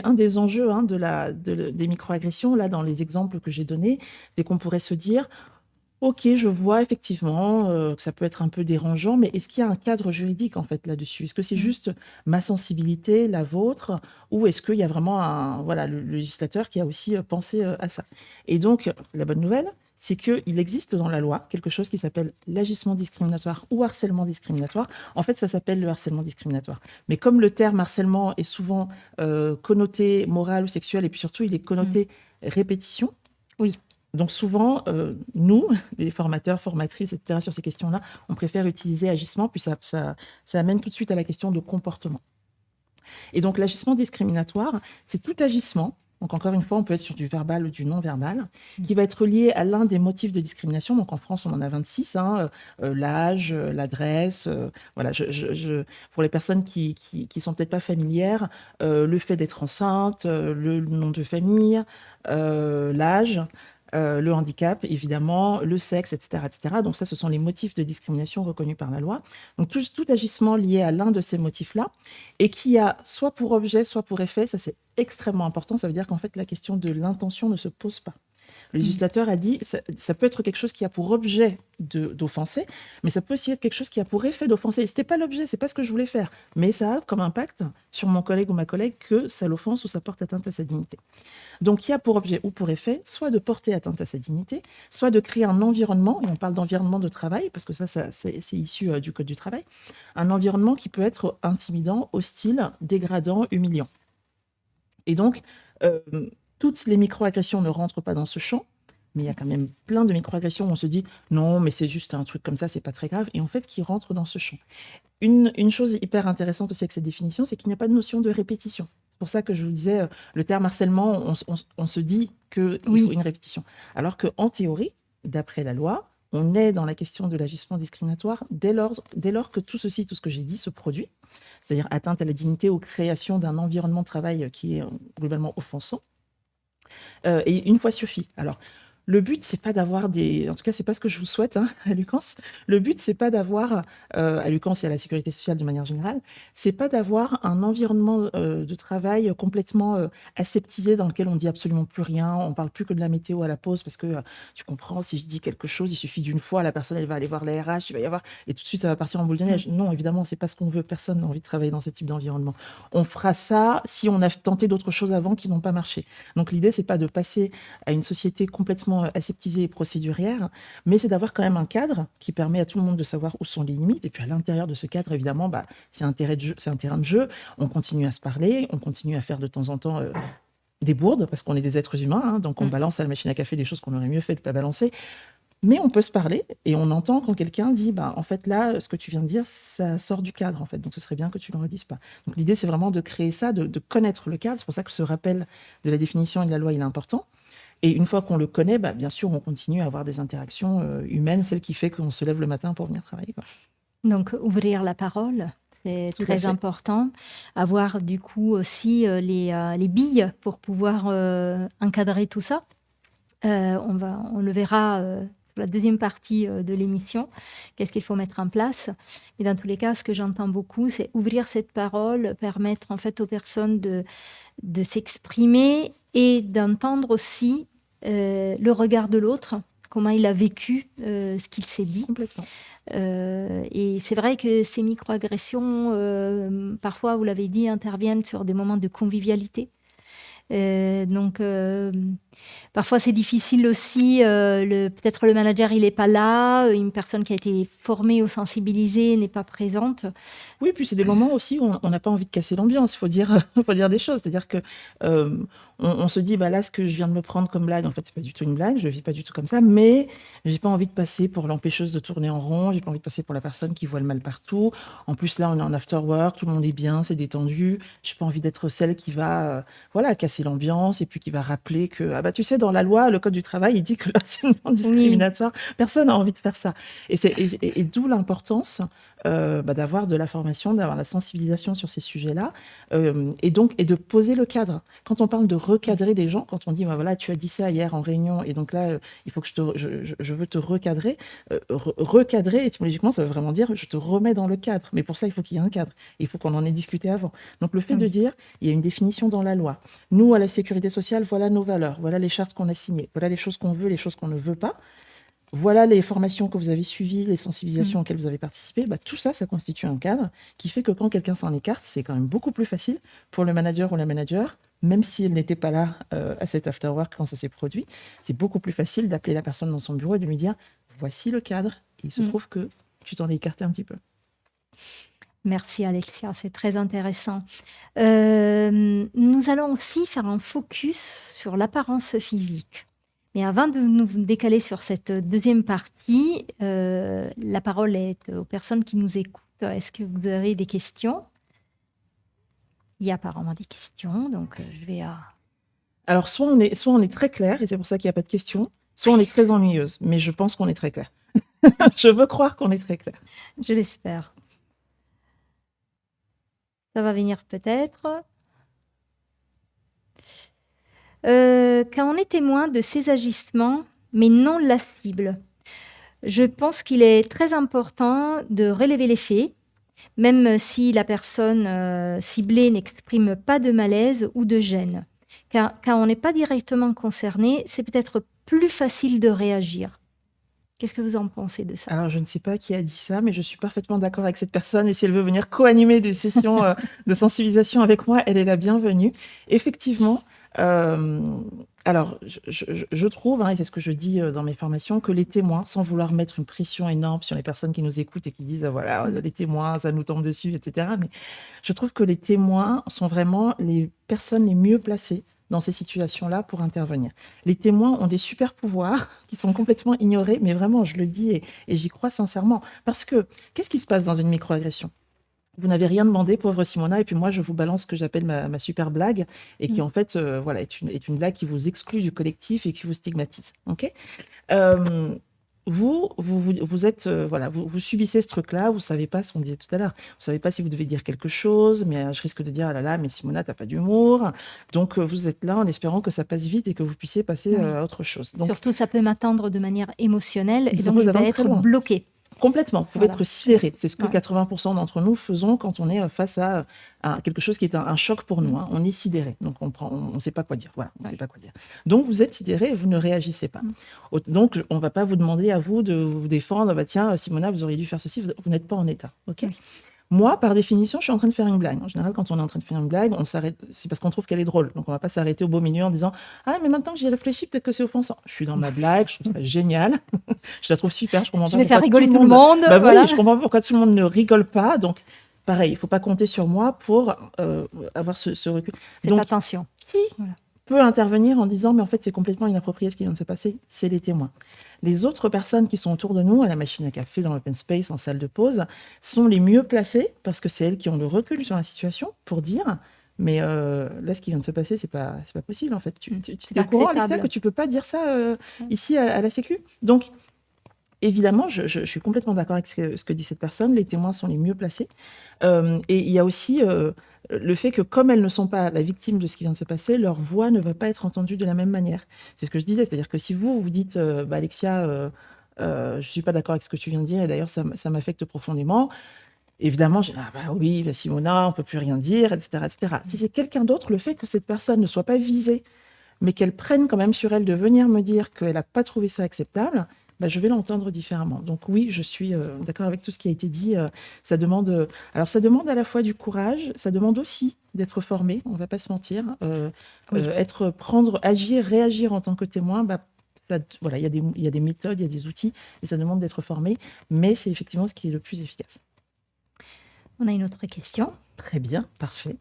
un des enjeux hein, des microagressions, là, dans les exemples que j'ai donnés, c'est qu'on pourrait se dire, OK, je vois effectivement que ça peut être un peu dérangeant, mais est-ce qu'il y a un cadre juridique en fait là-dessus? Est-ce que c'est juste ma sensibilité, la vôtre, ou est-ce qu'il y a vraiment voilà, le législateur qui a aussi pensé à ça? Et donc, la bonne nouvelle, c'est qu'il existe dans la loi quelque chose qui s'appelle l'agissement discriminatoire ou harcèlement discriminatoire. En fait, ça s'appelle le harcèlement discriminatoire. Mais comme le terme harcèlement est souvent connoté moral ou sexuel, et puis surtout, il est connoté répétition. Oui. Donc souvent, nous, les formateurs, formatrices, etc., sur ces questions-là, on préfère utiliser agissement, puis ça amène tout de suite à la question de comportement. Et donc l'agissement discriminatoire, c'est tout agissement, donc encore une fois, on peut être sur du verbal ou du non-verbal, qui va être lié à l'un des motifs de discrimination. Donc en France, on en a 26, hein, l'âge, l'adresse, voilà, pour les personnes qui sont peut-être pas familières, le fait d'être enceinte, le nom de famille, l'âge, le handicap, évidemment, le sexe, etc., etc. Donc ça, ce sont les motifs de discrimination reconnus par la loi. Donc tout agissement lié à l'un de ces motifs-là et qui a soit pour objet, soit pour effet, ça c'est extrêmement important, ça veut dire qu'en fait la question de l'intention ne se pose pas. Le législateur a dit, ça peut être quelque chose qui a pour objet d'offenser, mais ça peut aussi être quelque chose qui a pour effet d'offenser. Et ce n'était pas l'objet, c'est pas ce que je voulais faire, mais ça a comme impact sur mon collègue ou ma collègue que ça l'offense ou ça porte atteinte à sa dignité. Donc, il y a pour objet ou pour effet, soit de porter atteinte à sa dignité, soit de créer un environnement, et on parle d'environnement de travail, parce que ça c'est issu du Code du travail, un environnement qui peut être intimidant, hostile, dégradant, humiliant. Et donc, toutes les microagressions ne rentrent pas dans ce champ, mais il y a quand même plein de microagressions où on se dit « non, mais c'est juste un truc comme ça, c'est pas très grave », et en fait, qui rentrent dans ce champ. Une chose hyper intéressante aussi avec cette définition, c'est qu'il n'y a pas de notion de répétition. C'est pour ça que je vous disais, le terme harcèlement, on se dit qu'il faut une répétition. Alors qu'en théorie, d'après la loi, on est dans la question de l'agissement discriminatoire dès lors que tout ceci, tout ce que j'ai dit, se produit, c'est-à-dire atteinte à la dignité ou création d'un environnement de travail qui est globalement offensant. Et une fois suffit. Alors, le but, c'est pas d'avoir en tout cas, c'est pas ce que je vous souhaite hein, à Lucans. Le but, c'est pas d'avoir, à Lucans et à la sécurité sociale de manière générale, c'est pas d'avoir un environnement de travail complètement aseptisé dans lequel on dit absolument plus rien, on parle plus que de la météo à la pause parce que tu comprends, si je dis quelque chose, il suffit d'une fois, la personne, elle va aller voir la RH, il va y avoir, et tout de suite, ça va partir en boule de neige. Non, évidemment, c'est pas ce qu'on veut. Personne n'a envie de travailler dans ce type d'environnement. On fera ça si on a tenté d'autres choses avant qui n'ont pas marché. Donc, l'idée, c'est pas de passer à une société complètement aseptisée et procédurière, mais c'est d'avoir quand même un cadre qui permet à tout le monde de savoir où sont les limites. Et puis à l'intérieur de ce cadre, évidemment, c'est un terrain de jeu. On continue à se parler, on continue à faire de temps en temps des bourdes, parce qu'on est des êtres humains, hein, donc on balance à la machine à café des choses qu'on aurait mieux fait de ne pas balancer. Mais on peut se parler et on entend quand quelqu'un dit en fait là, ce que tu viens de dire, ça sort du cadre en fait, donc ce serait bien que tu ne le redises pas. Donc l'idée, c'est vraiment de créer ça, de connaître le cadre. C'est pour ça que ce rappel de la définition et de la loi, il est important. Et une fois qu'on le connaît, bien sûr, on continue à avoir des interactions humaines, celle qui fait qu'on se lève le matin pour venir travailler, quoi. Donc, ouvrir la parole, c'est très important. Avoir du coup aussi les billes pour pouvoir encadrer tout ça. On le verra sur la deuxième partie de l'émission, qu'est-ce qu'il faut mettre en place. Et dans tous les cas, ce que j'entends beaucoup, c'est ouvrir cette parole, permettre en fait aux personnes de s'exprimer et d'entendre aussi le regard de l'autre, comment il a vécu ce qu'il s'est dit. Complètement. Et c'est vrai que ces microagressions, parfois, vous l'avez dit, interviennent sur des moments de convivialité. Donc, parfois, c'est difficile aussi. Peut-être le manager, il n'est pas là. Une personne qui a été formée ou sensibilisée n'est pas présente. Oui, puis c'est des moments aussi où on n'a pas envie de casser l'ambiance, faut dire des choses. C'est-à-dire que on se dit, bah là, ce que je viens de me prendre comme blague, en fait, c'est pas du tout une blague, je le vis pas du tout comme ça, mais j'ai pas envie de passer pour l'empêcheuse de tourner en rond, j'ai pas envie de passer pour la personne qui voit le mal partout. En plus, là, on est en after work, tout le monde est bien, c'est détendu. J'ai pas envie d'être celle qui va, voilà, casser l'ambiance et puis qui va rappeler que, ah bah, tu sais, dans la loi, le code du travail, il dit que l'harcèlement discriminatoire, personne n'a envie de faire ça. Et d'où l'importance d'avoir de la formation, d'avoir la sensibilisation sur ces sujets-là, et de poser le cadre. Quand on parle de recadrer des gens, quand on dit, voilà, tu as dit ça hier en réunion, et donc là, il faut que je veux te recadrer. Recadrer, étymologiquement, ça veut vraiment dire, je te remets dans le cadre. Mais pour ça, il faut qu'il y ait un cadre. Il faut qu'on en ait discuté avant. Donc le fait de dire, il y a une définition dans la loi. Nous, à la sécurité sociale, voilà nos valeurs, voilà les chartes qu'on a signées, voilà les choses qu'on veut, les choses qu'on ne veut pas. Voilà les formations que vous avez suivies, les sensibilisations auxquelles vous avez participé. Tout ça, ça constitue un cadre qui fait que quand quelqu'un s'en écarte, c'est quand même beaucoup plus facile pour le manager ou la manager, même si elle n'était pas là à cet after-work quand ça s'est produit. C'est beaucoup plus facile d'appeler la personne dans son bureau et de lui dire « Voici le cadre. » Il se trouve que tu t'en es écarté un petit peu. Merci Alexia, c'est très intéressant. Nous allons aussi faire un focus sur l'apparence physique. Mais avant de nous décaler sur cette deuxième partie, la parole est aux personnes qui nous écoutent. Est-ce que vous avez des questions? Il y a apparemment des questions, donc je vais... Alors, soit on est très clair, et c'est pour ça qu'il n'y a pas de questions, soit on est très ennuyeuse, mais je pense qu'on est très clair. Je veux croire qu'on est très clair. Je l'espère. Ça va venir peut-être. Quand on est témoin de ces agissements, mais non la cible, je pense qu'il est très important de relever les faits, même si la personne ciblée n'exprime pas de malaise ou de gêne. Car quand on n'est pas directement concerné, c'est peut-être plus facile de réagir. Qu'est-ce que vous en pensez de ça? Alors, je ne sais pas qui a dit ça, mais je suis parfaitement d'accord avec cette personne. Et si elle veut venir co-animer des sessions de sensibilisation avec moi, elle est la bienvenue. Effectivement, alors, je trouve, et c'est ce que je dis dans mes formations, que les témoins, sans vouloir mettre une pression énorme sur les personnes qui nous écoutent et qui disent, voilà, les témoins, ça nous tombe dessus, etc. Mais je trouve que les témoins sont vraiment les personnes les mieux placées dans ces situations-là pour intervenir. Les témoins ont des super pouvoirs qui sont complètement ignorés, mais vraiment, je le dis et j'y crois sincèrement. Parce que, qu'est-ce qui se passe dans une microagression ? Vous n'avez rien demandé, pauvre Simona, et puis moi, je vous balance ce que j'appelle ma super blague, et qui, en fait, voilà, est une blague qui vous exclut du collectif et qui vous stigmatise. OK ? Vous êtes, voilà, vous subissez ce truc-là, vous ne savez pas ce qu'on disait tout à l'heure. Vous ne savez pas si vous devez dire quelque chose, mais je risque de dire, ah là là, mais Simona, tu n'as pas d'humour. Donc, vous êtes là en espérant que ça passe vite et que vous puissiez passer à autre chose. Donc, surtout, ça peut m'attendre de manière émotionnelle, et donc je vais être bloquée. Complètement, vous pouvez être sidéré. C'est ce que 80% d'entre nous faisons quand on est face à quelque chose qui est un choc pour nous. On est sidéré, donc on ne sait pas quoi dire. Voilà, on sait pas quoi dire. Donc vous êtes sidéré et vous ne réagissez pas. Donc on ne va pas vous demander à vous de vous défendre. Bah, tiens, Simona, vous auriez dû faire ceci. Vous n'êtes pas en état. Ok. Moi, par définition, je suis en train de faire une blague. En général, quand on est en train de faire une blague, on s'arrête. C'est parce qu'on trouve qu'elle est drôle. Donc, on ne va pas s'arrêter au beau milieu en disant « Ah, mais maintenant que j'y réfléchis, peut-être que c'est offensant. » Je suis dans ma blague, je trouve ça génial. Je la trouve super. Je comprends pas. Je vais faire rigoler tout le monde. Bah, voilà. Oui, je comprends pas pourquoi tout le monde ne rigole pas. Donc, pareil, il ne faut pas compter sur moi pour avoir ce recul. Faites attention. Qui peut intervenir en disant « Mais en fait, c'est complètement inapproprié ce qui vient de se passer ?» C'est les témoins. Les autres personnes qui sont autour de nous, à la machine à café, dans l'open space, en salle de pause, sont les mieux placées parce que c'est elles qui ont le recul sur la situation pour dire mais là, ce qui vient de se passer, c'est pas possible en fait. Tu es au courant, Alexia, que tu peux pas dire ça ici à la Sécu. Donc, évidemment, je suis complètement d'accord avec ce que dit cette personne. Les témoins sont les mieux placés. Et il y a aussi le fait que comme elles ne sont pas la victime de ce qui vient de se passer, leur voix ne va pas être entendue de la même manière. C'est ce que je disais, c'est-à-dire que si vous dites Alexia, je suis pas d'accord avec ce que tu viens de dire et d'ailleurs ça m'affecte profondément, évidemment je dis oui, Simona, on peut plus rien dire, etc., etc. Si c'est quelqu'un d'autre, le fait que cette personne ne soit pas visée mais qu'elle prenne quand même sur elle de venir me dire qu'elle n'a pas trouvé ça acceptable, bah, je vais l'entendre différemment. Donc oui, je suis d'accord avec tout ce qui a été dit. Ça demande, alors ça demande à la fois du courage, ça demande aussi d'être formé, on ne va pas se mentir. Oui. Prendre, agir, réagir en tant que témoin, bah, voilà, il y a des méthodes, il y a des outils, et ça demande d'être formé, mais c'est effectivement ce qui est le plus efficace. On a une autre question. Très bien, parfait.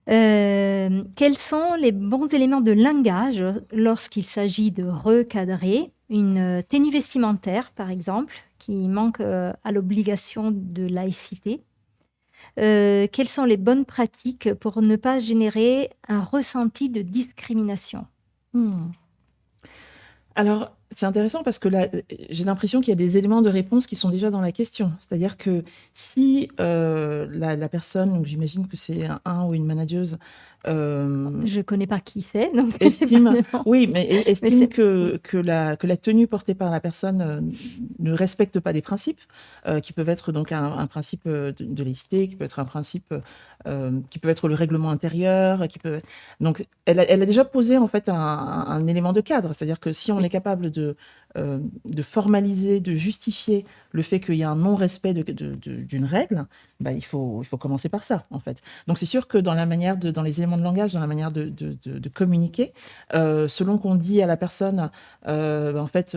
Quels sont les bons éléments de langage lorsqu'il s'agit de recadrer une tenue vestimentaire, par exemple, qui manque à l'obligation de laïcité? Quelles sont les bonnes pratiques pour ne pas générer un ressenti de discrimination? Alors, c'est intéressant parce que là, j'ai l'impression qu'il y a des éléments de réponse qui sont déjà dans la question. C'est-à-dire que si la personne, donc j'imagine que c'est un ou une manageuse, Je ne connais pas qui c'est, donc j'ai pas estime, de nom. oui, mais estime Mais que la tenue portée par la personne ne respecte pas des principes, qui peuvent être donc un principe de laïcité, qui peut être un principe, qui peut être le règlement intérieur, donc elle a déjà posé en fait un élément de cadre, c'est-à-dire que si on est capable de formaliser, de justifier le fait qu'il y a un non-respect d'une règle, bah, il faut commencer par ça, en fait. Donc, c'est sûr que dans les éléments de langage, dans la manière de communiquer, selon qu'on dit à la personne, bah, en fait,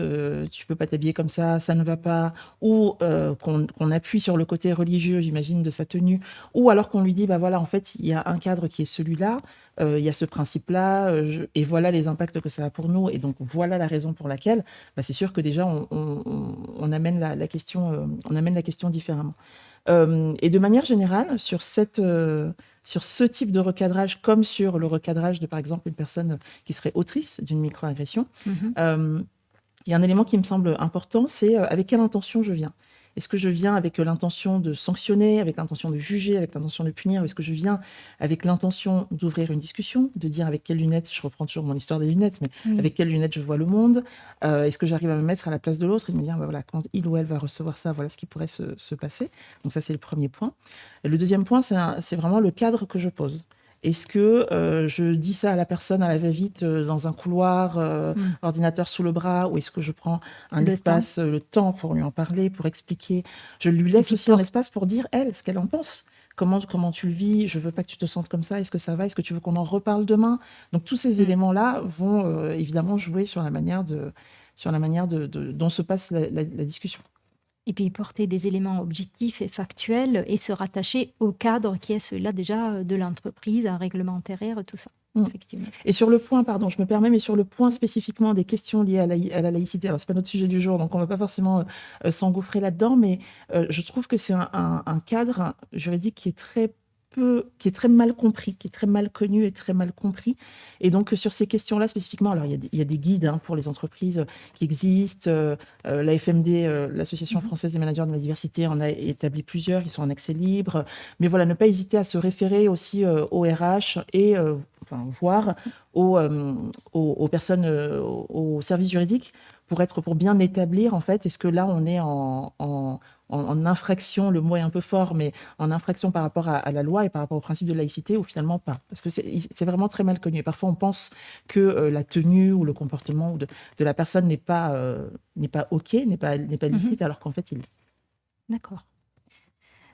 tu peux pas t'habiller comme ça ne va pas, ou qu'on appuie sur le côté religieux, j'imagine, de sa tenue, ou alors qu'on lui dit, bah voilà, en fait, il y a un cadre qui est celui-là, il y a ce principe-là, et voilà les impacts que ça a pour nous, et donc voilà la raison pour laquelle, bah, c'est sûr que déjà, on amène la question différemment. Et de manière générale, sur ce type de recadrage, comme sur le recadrage de, par exemple, une personne qui serait autrice d'une microagression, il y a un élément qui me semble important, c'est avec quelle intention je viens. Est-ce que je viens avec l'intention de sanctionner, avec l'intention de juger, avec l'intention de punir, ou est-ce que je viens avec l'intention d'ouvrir une discussion, de dire avec quelles lunettes, je reprends toujours mon histoire des lunettes, mais avec quelles lunettes je vois le monde, est-ce que j'arrive à me mettre à la place de l'autre et de me dire, bah voilà, quand il ou elle va recevoir ça, voilà ce qui pourrait se passer. Donc ça, c'est le premier point. Et le deuxième point, c'est vraiment le cadre que je pose. Est-ce que je dis ça à la personne à la va-vite dans un couloir, ordinateur sous le bras, ou est-ce que je prends le temps pour lui en parler, pour expliquer? Je lui laisse aussi un espace pour dire, elle, ce qu'elle en pense. Comment tu le vis? Je veux pas que tu te sentes comme ça. Est-ce que ça va? Est-ce que tu veux qu'on en reparle demain? Donc tous ces éléments-là vont évidemment jouer sur la manière dont se passe la discussion. Et puis porter des éléments objectifs et factuels et se rattacher au cadre qui est celui-là déjà de l'entreprise, un règlement intérieur, tout ça, effectivement. Et sur le point, pardon, je me permets, mais sur le point spécifiquement des questions liées à la laïcité, alors c'est pas notre sujet du jour, donc on ne va pas forcément s'engouffrer là-dedans, mais je trouve que c'est un cadre juridique qui est très mal compris, qui est très mal connu et très mal compris. Et donc, sur ces questions-là spécifiquement, alors il y a des guides pour les entreprises qui existent. La FMD, l'Association française des managers de la diversité, en a établi plusieurs, ils sont en accès libre. Mais voilà, ne pas hésiter à se référer aussi au RH et voire aux personnes, aux services juridiques pour bien établir, en fait, est-ce que là, on est en infraction, le mot est un peu fort, mais en infraction par rapport à la loi et par rapport au principe de laïcité, ou finalement pas. Parce que c'est vraiment très mal connu. Et parfois, on pense que la tenue ou le comportement de la personne n'est pas OK, n'est pas licite, alors qu'en fait, il est. D'accord.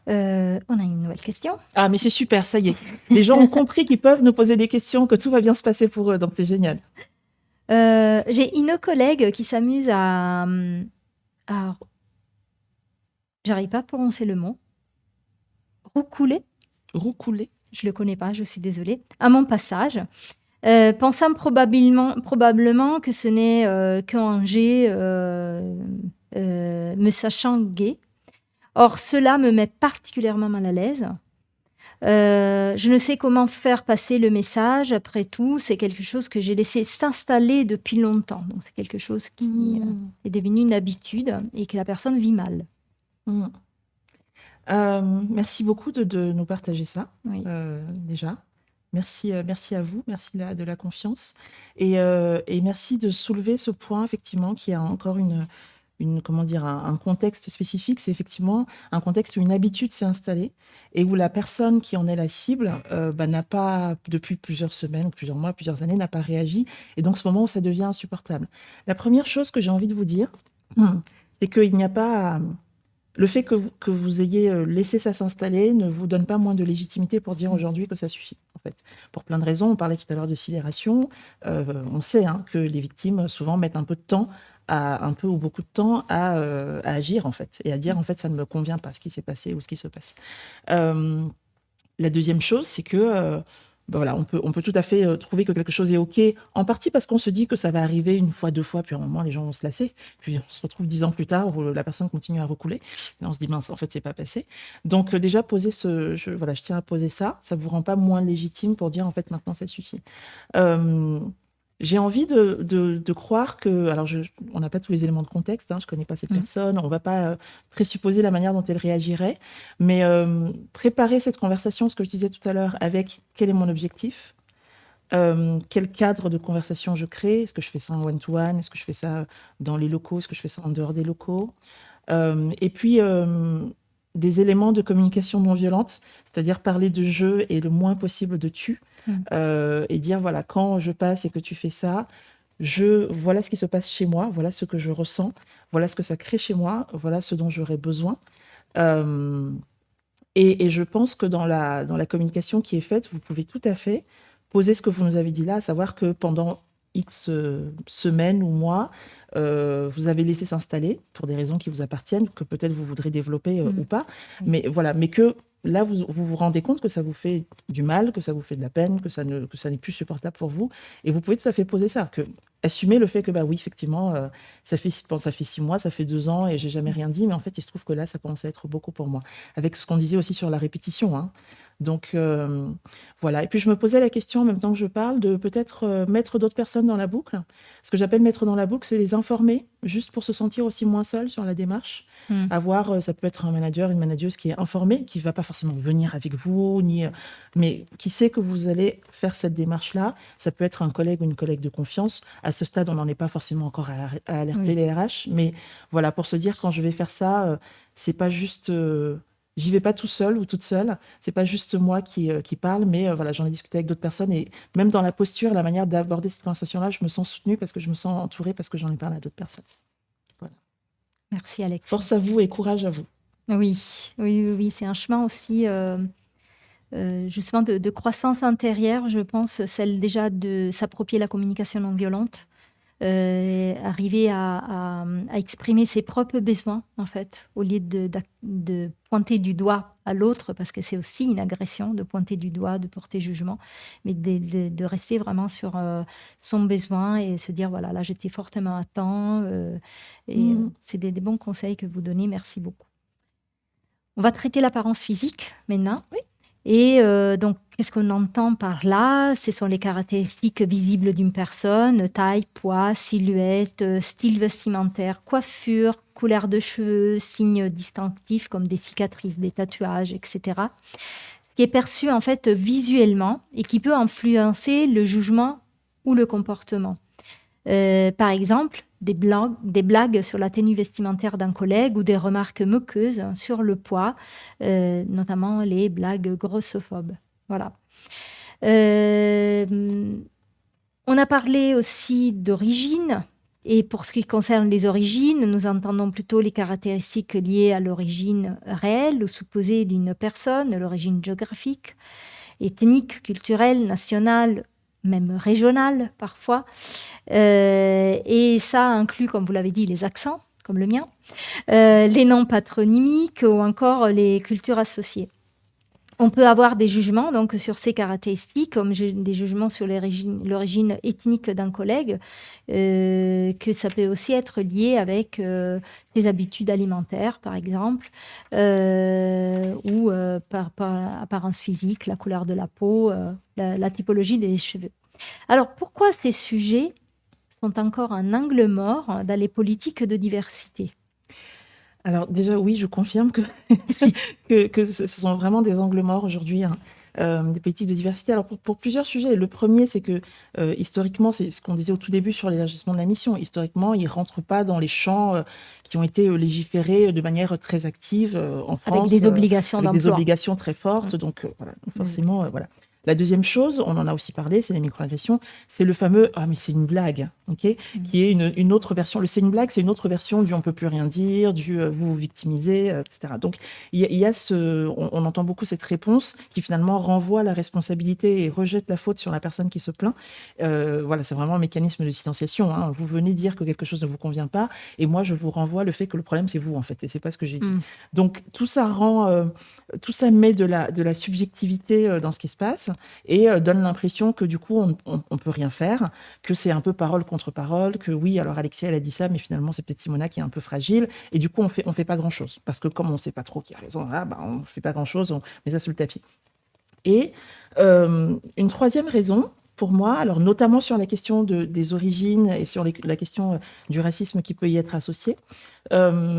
On a une nouvelle question. Ah, mais c'est super, ça y est. Les gens ont compris qu'ils peuvent nous poser des questions, que tout va bien se passer pour eux, donc c'est génial. J'ai une collègue qui s'amuse à j'arrive pas à prononcer le mot. Roucouler. Je le connais pas, je suis désolée. À mon passage, pensant probablement que ce n'est qu'un jet me sachant gay. Or, cela me met particulièrement mal à l'aise. Je ne sais comment faire passer le message. Après tout, c'est quelque chose que j'ai laissé s'installer depuis longtemps. Donc, c'est quelque chose qui est devenu une habitude et que la personne vit mal. Merci beaucoup de nous partager ça, Oui. déjà. Merci à vous, merci de la confiance. Et merci de soulever ce point, effectivement, qui a encore comment dire, un contexte spécifique, c'est effectivement un contexte où une habitude s'est installée et où la personne qui en est la cible n'a pas, depuis plusieurs semaines ou plusieurs mois, plusieurs années, n'a pas réagi. Et donc, ce moment où ça devient insupportable. La première chose que j'ai envie de vous dire, c'est qu'il n'y a pas... Le fait que vous ayez laissé ça s'installer ne vous donne pas moins de légitimité pour dire aujourd'hui que ça suffit, en fait. Pour plein de raisons, on parlait tout à l'heure de sidération. On sait que les victimes, souvent, mettent un peu de temps, un peu ou beaucoup de temps à agir, en fait, et à dire, en fait, ça ne me convient pas, ce qui s'est passé ou ce qui se passe. La deuxième chose, c'est que voilà, on peut tout à fait trouver que quelque chose est OK, en partie parce qu'on se dit que ça va arriver une fois, deux fois, puis à un moment, les gens vont se lasser. Puis on se retrouve 10 ans plus tard où la personne continue à recouler. Et on se dit, mince, en fait, c'est pas passé. Donc déjà, poser je tiens à poser ça. Ça vous rend pas moins légitime pour dire, en fait, maintenant, ça suffit. J'ai envie de croire que... Alors, on n'a pas tous les éléments de contexte, je ne connais pas cette personne, on ne va pas présupposer la manière dont elle réagirait, mais préparer cette conversation, ce que je disais tout à l'heure, avec quel est mon objectif, quel cadre de conversation je crée, est-ce que je fais ça en one-to-one, est-ce que je fais ça dans les locaux, est-ce que je fais ça en dehors des locaux, et puis des éléments de communication non violente, c'est-à-dire parler de jeu et le moins possible de tu. Et dire, voilà, quand je passe et que tu fais ça, voilà ce qui se passe chez moi, voilà ce que je ressens, voilà ce que ça crée chez moi, voilà ce dont j'aurais besoin. Et je pense que dans la communication qui est faite, vous pouvez tout à fait poser ce que vous nous avez dit là, à savoir que pendant X semaines ou mois, vous avez laissé s'installer pour des raisons qui vous appartiennent, que peut-être vous voudrez développer ou pas, mais voilà, mais que là, vous rendez compte que ça vous fait du mal, que ça vous fait de la peine, que ça n'est plus supportable pour vous. Et vous pouvez tout à fait poser ça, assumer le fait que, oui, effectivement, ça fait 6 mois, ça fait 2 ans et j'ai jamais rien dit, mais en fait, il se trouve que là, ça commence à être beaucoup pour moi. Avec ce qu'on disait aussi sur la répétition, Donc, voilà. Et puis, je me posais la question, en même temps que je parle, de peut-être mettre d'autres personnes dans la boucle. Ce que j'appelle mettre dans la boucle, c'est les informer, juste pour se sentir aussi moins seul sur la démarche. Ça peut être un manager, une manageuse qui est informée, qui ne va pas forcément venir avec vous, mais qui sait que vous allez faire cette démarche-là. Ça peut être un collègue ou une collègue de confiance. À ce stade, on n'en est pas forcément encore à alerter les RH. Mais voilà, pour se dire, quand je vais faire ça, c'est pas juste... J'y vais pas tout seul ou toute seule. C'est pas juste moi qui parle, mais voilà, j'en ai discuté avec d'autres personnes et même dans la posture, la manière d'aborder cette conversation-là, je me sens soutenue parce que je me sens entourée parce que j'en ai parlé à d'autres personnes. Voilà. Merci Alex. Force à vous et courage à vous. Oui, c'est un chemin aussi justement de croissance intérieure, je pense, celle déjà de s'approprier la communication non violente. Arriver à exprimer ses propres besoins, en fait, au lieu de pointer du doigt à l'autre, parce que c'est aussi une agression de pointer du doigt, de porter jugement, mais de rester vraiment sur son besoin et se dire, voilà, là, j'étais fortement à temps. C'est des bons conseils que vous donnez. Merci beaucoup. On va traiter l'apparence physique maintenant. Oui. Et donc, qu'est-ce qu'on entend par là? Ce sont les caractéristiques visibles d'une personne, taille, poids, silhouette, style vestimentaire, coiffure, couleur de cheveux, signes distinctifs comme des cicatrices, des tatouages, etc. Ce qui est perçu en fait visuellement et qui peut influencer le jugement ou le comportement. Par exemple, des blagues sur la tenue vestimentaire d'un collègue ou des remarques moqueuses sur le poids, notamment les blagues grossophobes. Voilà. On a parlé aussi d'origine. Et pour ce qui concerne les origines, nous entendons plutôt les caractéristiques liées à l'origine réelle ou supposée d'une personne, l'origine géographique, ethnique, culturelle, nationale, même régionale parfois. Et ça inclut, comme vous l'avez dit, les accents, comme le mien, les noms patronymiques ou encore les cultures associées. On peut avoir des jugements donc, sur ces caractéristiques, comme des jugements sur l'origine ethnique d'un collègue, que ça peut aussi être lié avec ses habitudes alimentaires, par exemple, ou par apparence physique, la couleur de la peau, la typologie des cheveux. Alors, pourquoi ces sujets sont encore un angle mort dans les politiques de diversité? Alors déjà, oui, je confirme que ce sont vraiment des angles morts aujourd'hui. des politiques de diversité. Alors pour plusieurs sujets. Le premier, c'est que historiquement, c'est ce qu'on disait au tout début sur l'élargissement de la mission. Historiquement, ils ne rentrent pas dans les champs qui ont été légiférés de manière très active en Avec France, des obligations avec des d'emploi. obligations très fortes. Donc voilà, forcément, voilà. La deuxième chose, on en a aussi parlé, c'est les microagressions. C'est le fameux « ah mais c'est une blague », ok, qui est une autre version. Le « c'est une blague », c'est une autre version du « on peut plus rien dire », du vous vous victimisez, etc. Donc il y a on entend beaucoup cette réponse qui finalement renvoie la responsabilité et rejette la faute sur la personne qui se plaint. Voilà, c'est vraiment un mécanisme de silenciation, hein. Vous venez dire que quelque chose ne vous convient pas, et moi je vous renvoie le fait que le problème c'est vous en fait, et c'est pas ce que j'ai dit. Donc tout ça met de la subjectivité dans ce qui se passe et donne l'impression que du coup on peut rien faire, que c'est un peu parole contre parole, que oui alors Alexia elle a dit ça mais finalement c'est peut-être Simona qui est un peu fragile, et du coup on fait pas grand chose parce que comme on sait pas trop qui a raison, on fait pas grand chose, on met ça sous le tapis. Et une troisième raison pour moi, alors notamment sur la question des origines et sur la question du racisme qui peut y être associé,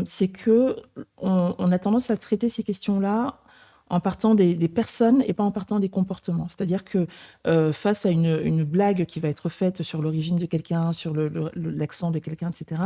c'est que on a tendance à traiter ces questions-là en partant des personnes et pas en partant des comportements. C'est-à-dire que face à une blague qui va être faite sur l'origine de quelqu'un, sur l'accent de quelqu'un, etc.,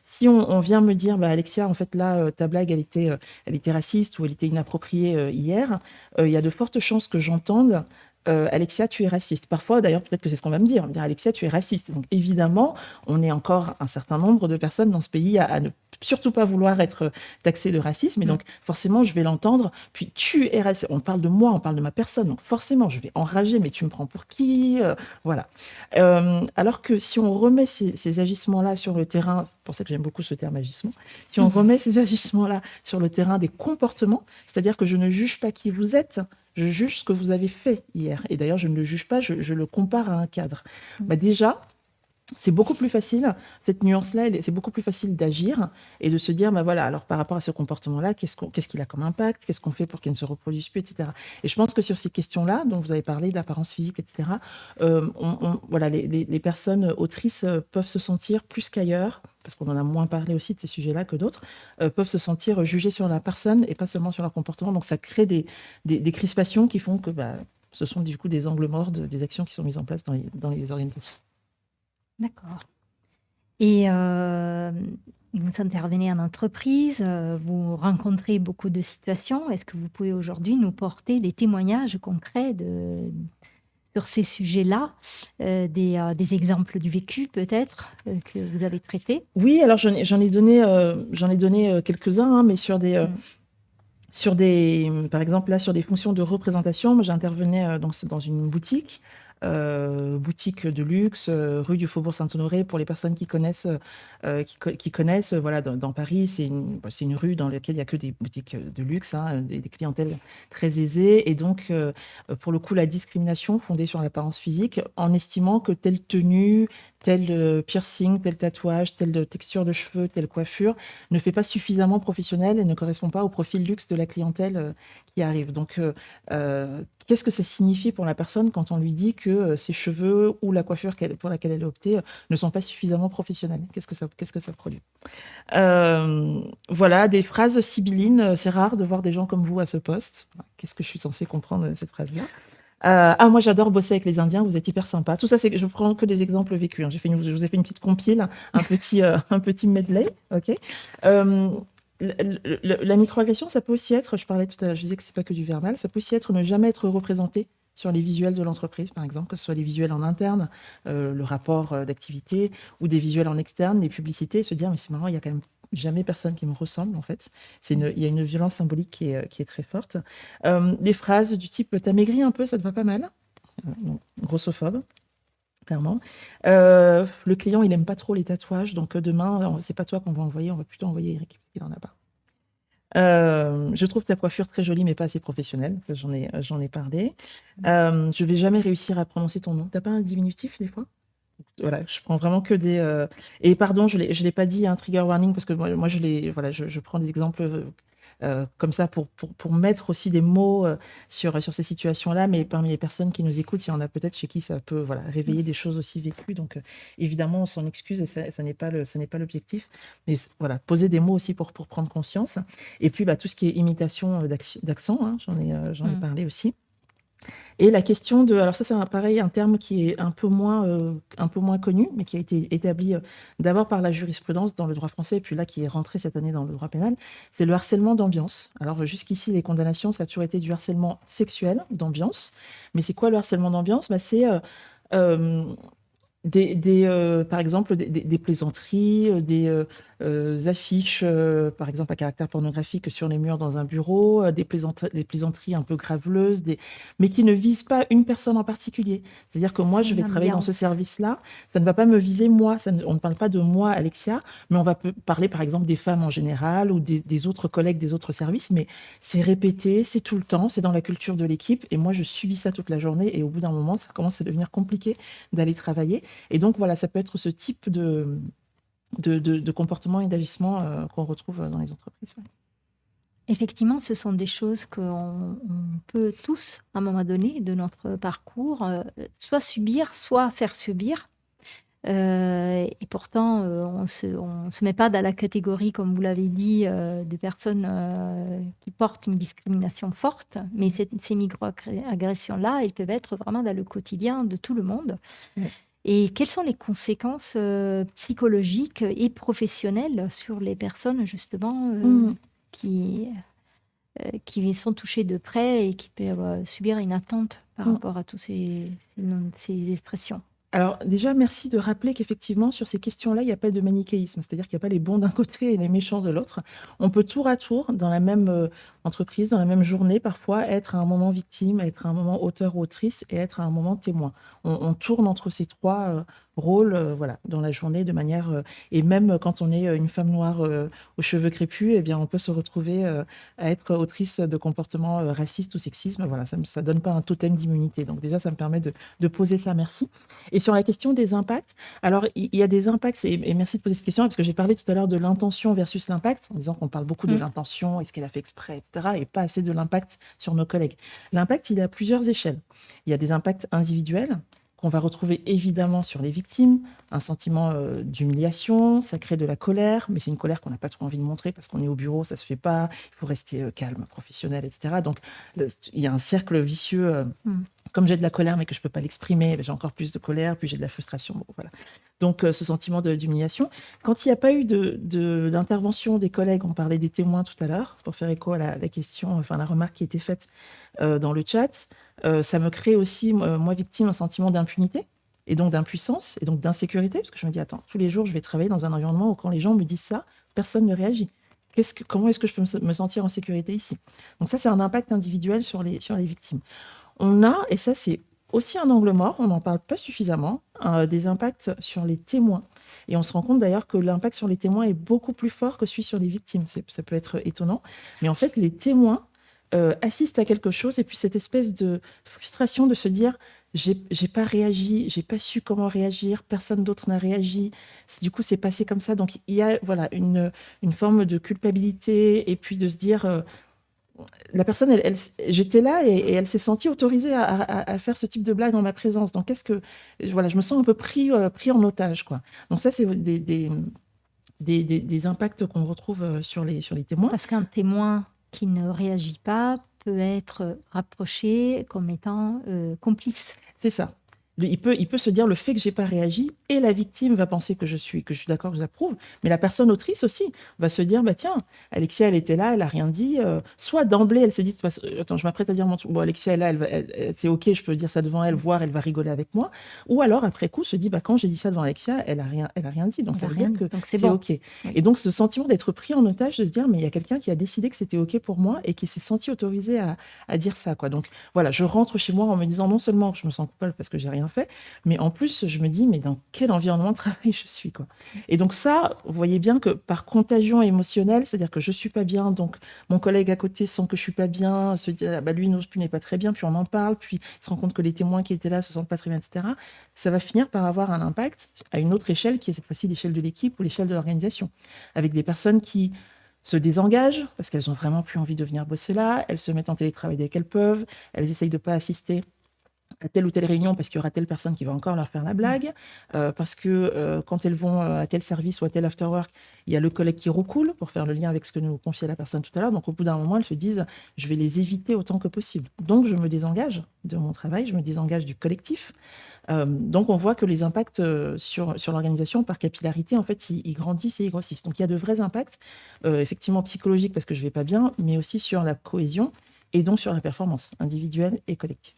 si on vient me dire, Alexia, en fait, là, ta blague, elle était raciste ou elle était inappropriée hier, il y a de fortes chances que j'entende Alexia, tu es raciste. Parfois, d'ailleurs, peut-être que c'est ce qu'on va me dire. On va me dire, Alexia, tu es raciste. Donc, évidemment, on est encore un certain nombre de personnes dans ce pays à ne surtout pas vouloir être taxées de racisme. Et donc, forcément, je vais l'entendre. Puis, tu es raciste. On parle de moi, on parle de ma personne. Donc, forcément, je vais enrager. Mais tu me prends pour qui Voilà. Alors que si on remet ces agissements-là sur le terrain, c'est pour ça que j'aime beaucoup ce terme agissement, si on remet ces agissements-là sur le terrain des comportements, c'est-à-dire que je ne juge pas qui vous êtes, je juge ce que vous avez fait hier. Et d'ailleurs, je ne le juge pas, je le compare à un cadre. Déjà, c'est beaucoup plus facile, cette nuance-là, c'est beaucoup plus facile d'agir et de se dire, voilà, alors par rapport à ce comportement-là, qu'est-ce qu'il a comme impact, qu'est-ce qu'on fait pour qu'il ne se reproduise plus, etc. Et je pense que sur ces questions-là, dont vous avez parlé d'apparence physique, etc., voilà, les personnes autrices peuvent se sentir plus qu'ailleurs, parce qu'on en a moins parlé aussi de ces sujets-là que d'autres, peuvent se sentir jugées sur la personne et pas seulement sur leur comportement. Donc ça crée des crispations qui font que ce sont du coup des angles morts des actions qui sont mises en place dans les organisations. D'accord. Et vous intervenez en entreprise, vous rencontrez beaucoup de situations. Est-ce que vous pouvez aujourd'hui nous porter des témoignages concrets sur ces sujets-là, des exemples du vécu peut-être que vous avez traités? Oui, alors j'en ai donné quelques-uns, hein, mais sur par exemple là sur des fonctions de représentation, moi j'intervenais dans une boutique de luxe, rue du Faubourg Saint-Honoré, pour les personnes qui connaissent. Voilà, dans Paris, c'est une rue dans laquelle il n'y a que des boutiques de luxe, hein, des clientèles très aisées. Et donc, pour le coup, la discrimination fondée sur l'apparence physique, en estimant que telle tenue, tel piercing, tel tatouage, telle texture de cheveux, telle coiffure ne fait pas suffisamment professionnel et ne correspond pas au profil luxe de la clientèle qui arrive. Donc, qu'est-ce que ça signifie pour la personne quand on lui dit que ses cheveux ou la coiffure pour laquelle elle a opté ne sont pas suffisamment professionnels? Qu'est-ce que ça produit? Voilà, des phrases sibyllines. C'est rare de voir des gens comme vous à ce poste. Qu'est-ce que je suis censée comprendre de cette phrase-là? Moi j'adore bosser avec les Indiens, vous êtes hyper sympa. Tout ça, je prends que des exemples vécus, hein. Je vous ai fait une petite compile, un petit medley, ok. La microagression, ça peut aussi être, je parlais tout à l'heure, je disais que c'est pas que du verbal, ça peut aussi être ne jamais être représenté sur les visuels de l'entreprise, par exemple, que ce soit les visuels en interne, le rapport d'activité, ou des visuels en externe, les publicités, se dire mais c'est marrant, il y a quand même jamais personne qui me ressemble, en fait. Il y a une violence symbolique qui est très forte. Des phrases du type « t'as maigri un peu, ça te va pas mal ?» Grossophobe, clairement. Le client, il n'aime pas trop les tatouages, donc demain, c'est pas toi qu'on va envoyer, on va plutôt envoyer Eric, parce qu'il n'en a pas. Je trouve ta coiffure très jolie, mais pas assez professionnelle. J'en ai parlé. Je vais jamais réussir à prononcer ton nom. T'as pas un diminutif, des fois? Voilà, je prends vraiment que des... Et pardon, je l'ai pas dit, un trigger warning, parce que moi je prends des exemples comme ça pour mettre aussi des mots sur ces situations-là. Mais parmi les personnes qui nous écoutent, il y en a peut-être chez qui ça peut voilà, réveiller des choses aussi vécues. Donc évidemment, on s'en excuse et ça n'est pas l'objectif. Mais voilà, poser des mots aussi pour prendre conscience. Et puis tout ce qui est imitation d'accent, hein, j'en ai parlé aussi. Et la question de... Alors ça, c'est pareil, un terme qui est un peu moins connu, mais qui a été établi d'abord par la jurisprudence dans le droit français, et puis là, qui est rentré cette année dans le droit pénal, c'est le harcèlement d'ambiance. Alors jusqu'ici, les condamnations, ça a toujours été du harcèlement sexuel d'ambiance. Mais c'est quoi le harcèlement d'ambiance? C'est... par exemple, des plaisanteries, des affiches, par exemple, à caractère pornographique sur les murs dans un bureau, des plaisanteries un peu graveleuses, mais qui ne visent pas une personne en particulier. C'est-à-dire que moi, je vais travailler dans ce service-là, ça ne va pas me viser moi, on ne parle pas de moi, Alexia, mais on va parler, par exemple, des femmes en général ou des autres collègues des autres services, mais c'est répété, c'est tout le temps, c'est dans la culture de l'équipe, et moi, je subis ça toute la journée, et au bout d'un moment, ça commence à devenir compliqué d'aller travailler. Et donc, voilà, ça peut être ce type de comportement et d'agissement qu'on retrouve dans les entreprises. Ouais. Effectivement, ce sont des choses qu'on peut tous, à un moment donné de notre parcours, soit subir, soit faire subir. Et pourtant, on se met pas dans la catégorie, comme vous l'avez dit, de personnes qui portent une discrimination forte. Mais ces micro-agressions-là, elles peuvent être vraiment dans le quotidien de tout le monde. Oui. Et quelles sont les conséquences psychologiques et professionnelles sur les personnes, justement, qui sont touchées de près et qui peuvent subir une attente par rapport à toutes ces expressions? Alors déjà, merci de rappeler qu'effectivement, sur ces questions-là, il n'y a pas de manichéisme. C'est-à-dire qu'il n'y a pas les bons d'un côté et les méchants de l'autre. On peut tour à tour, dans la même entreprise, dans la même journée, parfois, être à un moment victime, être à un moment auteur ou autrice et être à un moment témoin. On tourne entre ces trois rôles voilà, dans la journée de manière... et même quand on est une femme noire aux cheveux crépus, eh bien, on peut se retrouver à être autrice de comportements racistes ou sexisme. Voilà, ça ne donne pas un totem d'immunité. Donc déjà, ça me permet de poser ça. Merci. Et sur la question des impacts, alors il y a des impacts, et merci de poser cette question, parce que j'ai parlé tout à l'heure de l'intention versus l'impact, en disant qu'on parle beaucoup de l'intention, est-ce qu'elle a fait exprès, etc., et pas assez de l'impact sur nos collègues. L'impact, il est à plusieurs échelles. Il y a des impacts individuels, qu'on va retrouver évidemment sur les victimes, un sentiment d'humiliation, ça crée de la colère, mais c'est une colère qu'on n'a pas trop envie de montrer parce qu'on est au bureau, ça se fait pas, il faut rester calme, professionnel, etc. Donc, il y a un cercle vicieux. Comme j'ai de la colère, mais que je ne peux pas l'exprimer, j'ai encore plus de colère, puis j'ai de la frustration. Bon, voilà. Donc, ce sentiment d'humiliation. Quand il n'y a pas eu d'intervention des collègues, on parlait des témoins tout à l'heure, pour faire écho à la question, enfin la remarque qui était faite dans le chat, ça me crée aussi, moi victime, un sentiment d'impunité, et donc d'impuissance, et donc d'insécurité, parce que je me dis, attends, tous les jours, je vais travailler dans un environnement où quand les gens me disent ça, personne ne réagit. Comment est-ce que je peux me sentir en sécurité ici? Donc ça, c'est un impact individuel sur les victimes. On a, et ça c'est aussi un angle mort, on n'en parle pas suffisamment, des impacts sur les témoins. Et on se rend compte d'ailleurs que l'impact sur les témoins est beaucoup plus fort que celui sur les victimes. Ça peut être étonnant. Mais en fait, les témoins assistent à quelque chose, et puis cette espèce de frustration de se dire j'ai pas réagi, j'ai pas su comment réagir, personne d'autre n'a réagi, du coup c'est passé comme ça. Donc il y a voilà, une forme de culpabilité, et puis de se dire... la personne, j'étais là et elle s'est sentie autorisée à faire ce type de blague en ma présence. Donc, voilà, je me sens un peu pris en otage, quoi. Donc ça, c'est des impacts qu'on retrouve sur les témoins. Parce qu'un témoin qui ne réagit pas peut être rapproché comme étant complice. C'est ça. Il peut se dire le fait que j'ai pas réagi, et la victime va penser que je suis d'accord, que j'approuve, mais la personne autrice aussi va se dire tiens, Alexia elle était là, elle a rien dit, soit d'emblée elle s'est dit attends, je m'apprête à dire mon truc, bon Alexia elle est là, c'est ok, je peux dire ça devant elle, voire elle va rigoler avec moi, ou alors après coup se dit quand j'ai dit ça devant Alexia, elle a rien dit, donc ça veut dire que c'est bon. Ok. Et donc ce sentiment d'être pris en otage, de se dire mais il y a quelqu'un qui a décidé que c'était ok pour moi et qui s'est senti autorisé à dire ça, quoi. Donc voilà, je rentre chez moi en me disant non seulement que je me sens coupable parce que j'ai rien fait, mais en plus je me dis mais dans quel environnement de travail je suis, quoi. Et donc ça, vous voyez bien que par contagion émotionnelle, c'est-à-dire que je suis pas bien, donc mon collègue à côté sent que je suis pas bien, se dit lui non plus n'est pas très bien, puis on en parle, puis il se rend compte que les témoins qui étaient là se sentent pas très bien, etc. Ça va finir par avoir un impact à une autre échelle qui est cette fois-ci l'échelle de l'équipe ou l'échelle de l'organisation, avec des personnes qui se désengagent parce qu'elles ont vraiment plus envie de venir bosser là. Elles se mettent en télétravail dès qu'elles peuvent. Elles essayent de pas assister à telle ou telle réunion parce qu'il y aura telle personne qui va encore leur faire la blague, parce que quand elles vont à tel service ou à tel afterwork, il y a le collègue qui roucoule pour faire le lien avec ce que nous confiait la personne tout à l'heure. Donc au bout d'un moment, elles se disent, je vais les éviter autant que possible. Donc je me désengage de mon travail, je me désengage du collectif. Donc on voit que les impacts sur l'organisation par capillarité, en fait, ils grandissent et ils grossissent. Donc il y a de vrais impacts, effectivement psychologiques parce que je vais pas bien, mais aussi sur la cohésion et donc sur la performance individuelle et collective.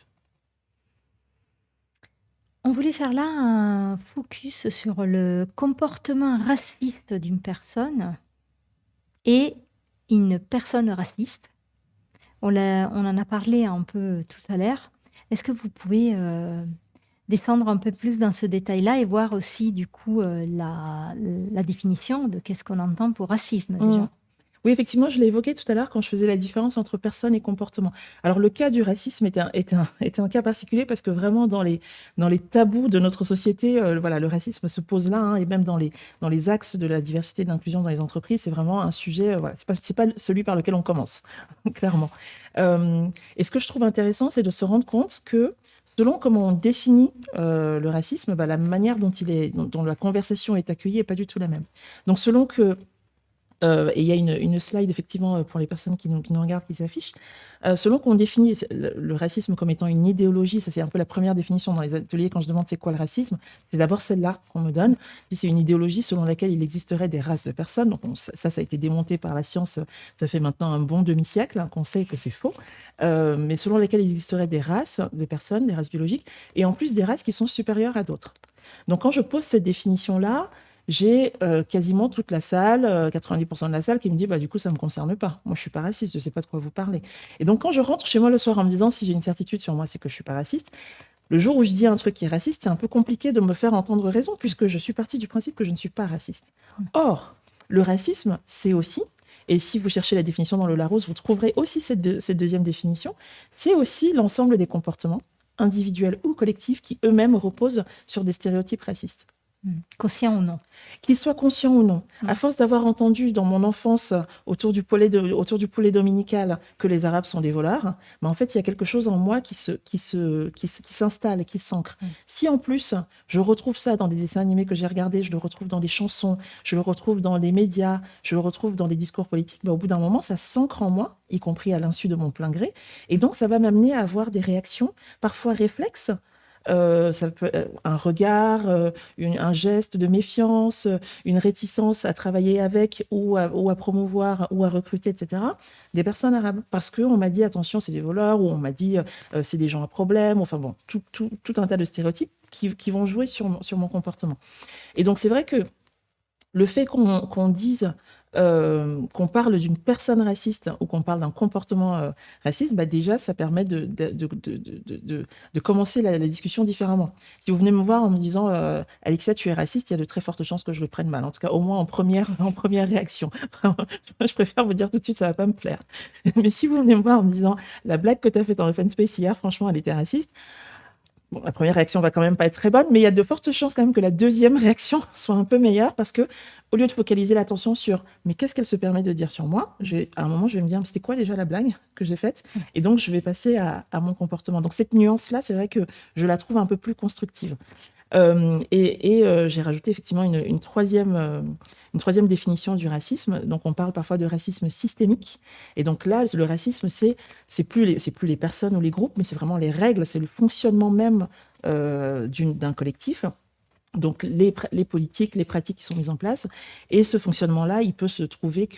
On voulait faire là un focus sur le comportement raciste d'une personne et une personne raciste. On en a parlé un peu tout à l'heure. Est-ce que vous pouvez descendre un peu plus dans ce détail-là et voir aussi du coup la définition de qu'est-ce qu'on entend pour racisme déjà? Oui, effectivement, je l'ai évoqué tout à l'heure quand je faisais la différence entre personne et comportement. Alors, le cas du racisme est un cas particulier parce que vraiment, dans les tabous de notre société, voilà, le racisme se pose là, hein, et même dans les axes de la diversité et de l'inclusion dans les entreprises, c'est vraiment un sujet, voilà, c'est pas celui par lequel on commence, clairement. Et ce que je trouve intéressant, c'est de se rendre compte que selon comment on définit le racisme, la manière dont la conversation est accueillie n'est pas du tout la même. Donc, selon que et il y a une slide, effectivement, pour les personnes qui nous regardent, qui s'affiche. Selon qu'on définit le racisme comme étant une idéologie, ça c'est un peu la première définition dans les ateliers quand je demande c'est quoi le racisme, c'est d'abord celle-là qu'on me donne. Puis c'est une idéologie selon laquelle il existerait des races de personnes. Donc ça a été démonté par la science, ça fait maintenant un bon demi-siècle qu'on sait que c'est faux. Mais selon lesquelles il existerait des races de personnes, des races biologiques, et en plus des races qui sont supérieures à d'autres. Donc quand je pose cette définition-là, j'ai quasiment toute la salle, 90% de la salle qui me dit du coup ça me concerne pas. Moi je suis pas raciste, je sais pas de quoi vous parlez. Et donc quand je rentre chez moi le soir en me disant si j'ai une certitude sur moi c'est que je suis pas raciste, le jour où je dis un truc qui est raciste, c'est un peu compliqué de me faire entendre raison puisque je suis partie du principe que je ne suis pas raciste. Or, le racisme, c'est aussi, et si vous cherchez la définition dans le Larousse, vous trouverez aussi cette deuxième définition, c'est aussi l'ensemble des comportements individuels ou collectifs qui eux-mêmes reposent sur des stéréotypes racistes. Conscient ou non. Qu'ils soient conscients ou non. À force d'avoir entendu dans mon enfance, autour du poulet dominical, que les Arabes sont des voleurs, en fait, il y a quelque chose en moi qui s'installe et qui s'ancre. Si en plus, je retrouve ça dans des dessins animés que j'ai regardés, je le retrouve dans des chansons, je le retrouve dans les médias, je le retrouve dans des discours politiques, au bout d'un moment, ça s'ancre en moi, y compris à l'insu de mon plein gré. Et donc, ça va m'amener à avoir des réactions, parfois réflexes, ça peut un regard, un geste de méfiance, une réticence à travailler avec ou à promouvoir ou à recruter, etc., des personnes arabes. Parce qu'on m'a dit, attention, c'est des voleurs, ou on m'a dit, c'est des gens à problème, enfin bon, tout un tas de stéréotypes qui vont jouer sur mon comportement. Et donc, c'est vrai que le fait qu'on dise qu'on parle d'une personne raciste ou qu'on parle d'un comportement raciste, déjà, ça permet de commencer la discussion différemment. Si vous venez me voir en me disant « Alexia, tu es raciste », il y a de très fortes chances que je le prenne mal. En tout cas, au moins en première réaction. Je préfère vous dire tout de suite, ça ne va pas me plaire. Mais si vous venez me voir en me disant « La blague que tu as faite en open space hier, franchement, elle était raciste », bon, la première réaction va quand même pas être très bonne, mais il y a de fortes chances quand même que la deuxième réaction soit un peu meilleure parce que, au lieu de focaliser l'attention sur mais qu'est-ce qu'elle se permet de dire sur moi, à un moment, je vais me dire c'était quoi déjà la blague que j'ai faite, et donc je vais passer à mon comportement. Donc cette nuance-là, c'est vrai que je la trouve un peu plus constructive. J'ai rajouté effectivement une troisième définition du racisme. Donc, on parle parfois de racisme systémique. Et donc là, le racisme, c'est plus les personnes ou les groupes, mais c'est vraiment les règles, c'est le fonctionnement même d'un collectif. Donc, les politiques, les pratiques qui sont mises en place. Et ce fonctionnement-là, il peut se trouver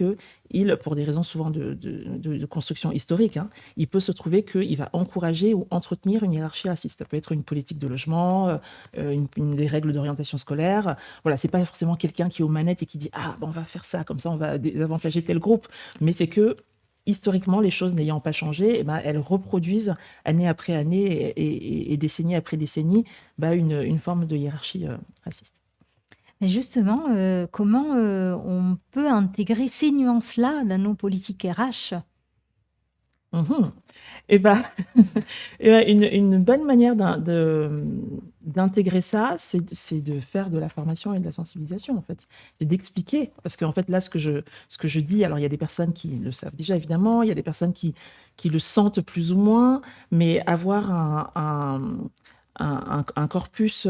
pour des raisons souvent de construction historique, il peut se trouver qu'il va encourager ou entretenir une hiérarchie raciste. Ça peut être une politique de logement, des règles d'orientation scolaire. Voilà, c'est pas forcément quelqu'un qui est aux manettes et qui dit « Ah, on va faire ça, comme ça on va désavantager tel groupe ». Mais c'est que, historiquement, les choses n'ayant pas changé, elles reproduisent année après année et décennie après décennie une forme de hiérarchie raciste. Et justement, comment on peut intégrer ces nuances-là dans nos politiques RH ? Mhm. Et ben, une bonne manière d'intégrer ça, c'est de faire de la formation et de la sensibilisation, en fait. C'est d'expliquer. Parce qu'en fait, là, ce que je dis, alors il y a des personnes qui le savent déjà, évidemment, il y a des personnes qui le sentent plus ou moins, mais avoir un corpus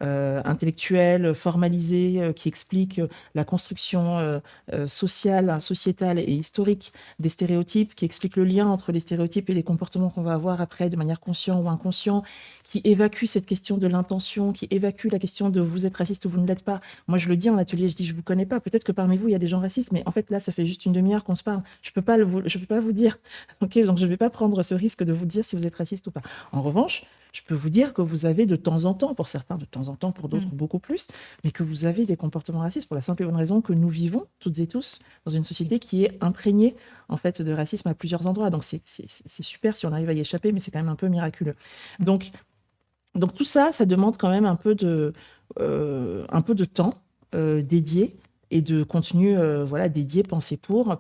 intellectuel formalisé qui explique la construction sociale, sociétale et historique des stéréotypes, qui explique le lien entre les stéréotypes et les comportements qu'on va avoir après de manière consciente ou inconsciente, qui évacue cette question de l'intention, qui évacue la question de vous êtes raciste ou vous ne l'êtes pas. Moi, je le dis en atelier, je dis je vous connais pas. Peut-être que parmi vous, il y a des gens racistes, mais en fait, là, ça fait juste une demi-heure qu'on se parle. Je peux pas vous dire. Ok, donc je vais pas prendre ce risque de vous dire si vous êtes raciste ou pas. En revanche, je peux vous dire que vous avez de temps en temps, pour certains de temps en temps, pour d'autres beaucoup plus, mais que vous avez des comportements racistes pour la simple et bonne raison que nous vivons toutes et tous dans une société qui est imprégnée en fait de racisme à plusieurs endroits. Donc c'est super si on arrive à y échapper, mais c'est quand même un peu miraculeux. Donc tout ça, ça demande quand même un peu de temps dédié et de contenu voilà, dédié, pensé pour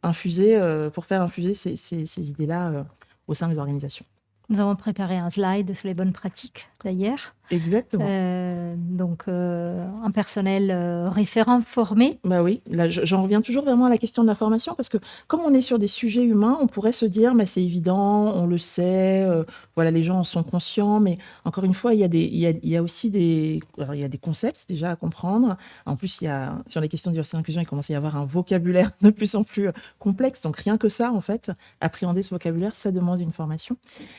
infuser, pour faire infuser ces idées-là au sein des organisations. Nous avons préparé un slide sur les bonnes pratiques, d'ailleurs. Exactement. Donc, un personnel référent formé. Bah oui, là, j'en reviens toujours vraiment à la question de la formation, parce que comme on est sur des sujets humains, on pourrait se dire, mais c'est évident, on le sait, voilà, les gens en sont conscients, mais encore une fois, il y a aussi alors, il y a des concepts déjà à comprendre. En plus, sur les questions de diversité et d'inclusion, il commence à y avoir un vocabulaire de plus en plus complexe. Donc rien que ça, en fait, appréhender ce vocabulaire, ça demande une formation.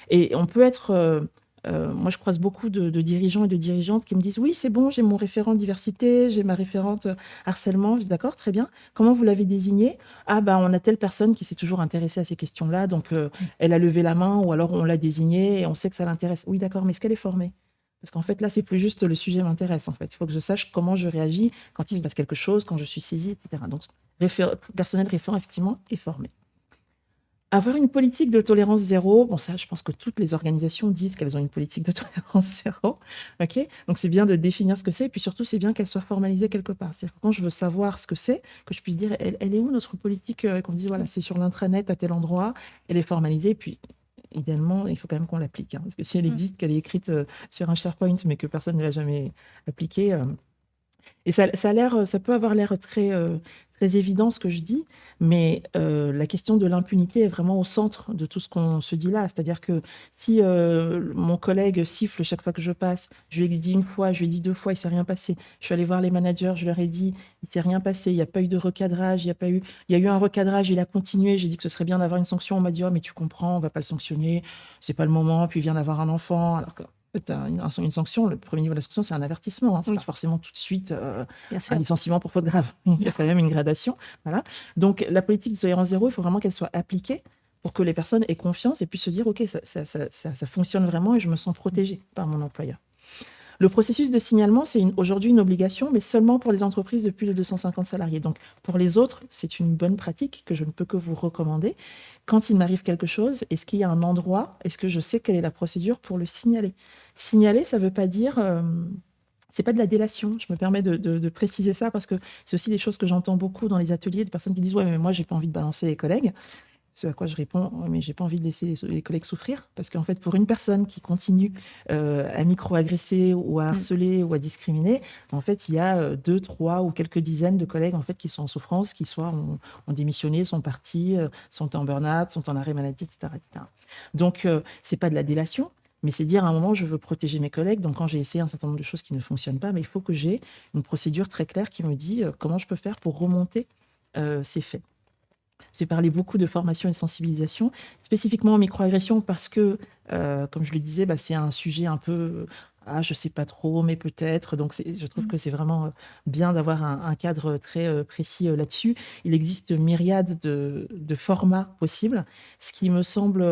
Et on peut être... moi, je croise beaucoup de dirigeants et de dirigeantes qui me disent « Oui, c'est bon, j'ai mon référent diversité, j'ai ma référente harcèlement. » Je dis « D'accord, très bien. Comment vous l'avez désigné ?»« Ah, bah, on a telle personne qui s'est toujours intéressée à ces questions-là, donc elle a levé la main ou alors on l'a désignée et on sait que ça l'intéresse. » Oui, d'accord, mais est-ce qu'elle est formée ? Parce qu'en fait, là, c'est plus juste le sujet m'intéresse. En fait, il faut que je sache comment je réagis quand il se passe quelque chose, quand je suis saisie, etc. Donc, personnel référent, effectivement, est formé. Avoir une politique de tolérance zéro, bon ça, je pense que toutes les organisations disent qu'elles ont une politique de tolérance zéro, ok. Donc c'est bien de définir ce que c'est, et puis surtout c'est bien qu'elle soit formalisée quelque part. C'est-à-dire que quand je veux savoir ce que c'est, que je puisse dire, elle est où notre politique, qu'on dise voilà, c'est sur l'intranet à tel endroit, elle est formalisée, et puis idéalement, il faut quand même qu'on l'applique, hein, parce que si elle existe, qu'elle est écrite sur un SharePoint, mais que personne ne l'a jamais appliquée. Et ça peut avoir l'air très évident ce que je dis, mais la question de l'impunité est vraiment au centre de tout ce qu'on se dit là. C'est-à-dire que si mon collègue siffle chaque fois que je passe, je lui ai dit une fois, je lui ai dit deux fois, il ne s'est rien passé. Je suis allée voir les managers, je leur ai dit, il ne s'est rien passé, il n'y a pas eu de recadrage, il y a eu un recadrage, il a continué, j'ai dit que ce serait bien d'avoir une sanction. On m'a dit, oh mais tu comprends, on ne va pas le sanctionner, c'est pas le moment, puis il vient d'avoir un enfant. Alors que une sanction, le premier niveau de la sanction, c'est un avertissement. Hein, c'est pas forcément tout de suite un licenciement pour faute grave. Il y a quand même une gradation. Voilà. Donc, la politique de tolérance zéro, il faut vraiment qu'elle soit appliquée pour que les personnes aient confiance et puissent se dire, OK, ça fonctionne vraiment et je me sens protégée par mon employeur. Le processus de signalement, c'est aujourd'hui une obligation, mais seulement pour les entreprises de plus de 250 salariés. Donc, pour les autres, c'est une bonne pratique que je ne peux que vous recommander. Quand il m'arrive quelque chose, est-ce qu'il y a un endroit, est-ce que je sais quelle est la procédure pour le signaler ? Signaler, ça ne veut pas dire... c'est pas de la délation. Je me permets de préciser ça parce que c'est aussi des choses que j'entends beaucoup dans les ateliers de personnes qui disent « Ouais, mais moi, j'ai pas envie de balancer les collègues. » Ce à quoi je réponds, mais j'ai pas envie de laisser les collègues souffrir, parce qu'en fait, pour une personne qui continue à micro-agresser ou à harceler ou à discriminer, en fait, il y a 2, 3 ou quelques dizaines de collègues en fait qui sont en souffrance, qui soit ont démissionné, sont partis, sont en burn-out, sont en arrêt maladie, etc., etc. Donc, c'est pas de la délation, mais c'est dire à un moment, je veux protéger mes collègues. Donc, quand j'ai essayé un certain nombre de choses qui ne fonctionnent pas, mais il faut que j'ai une procédure très claire qui me dit comment je peux faire pour remonter ces faits. J'ai parlé beaucoup de formation et de sensibilisation, spécifiquement en microagression parce que, comme je le disais, c'est un sujet un peu, je ne sais pas trop, mais peut-être. Donc, je trouve que c'est vraiment bien d'avoir un cadre très précis là-dessus. Il existe myriade de formats possibles. Ce qui me semble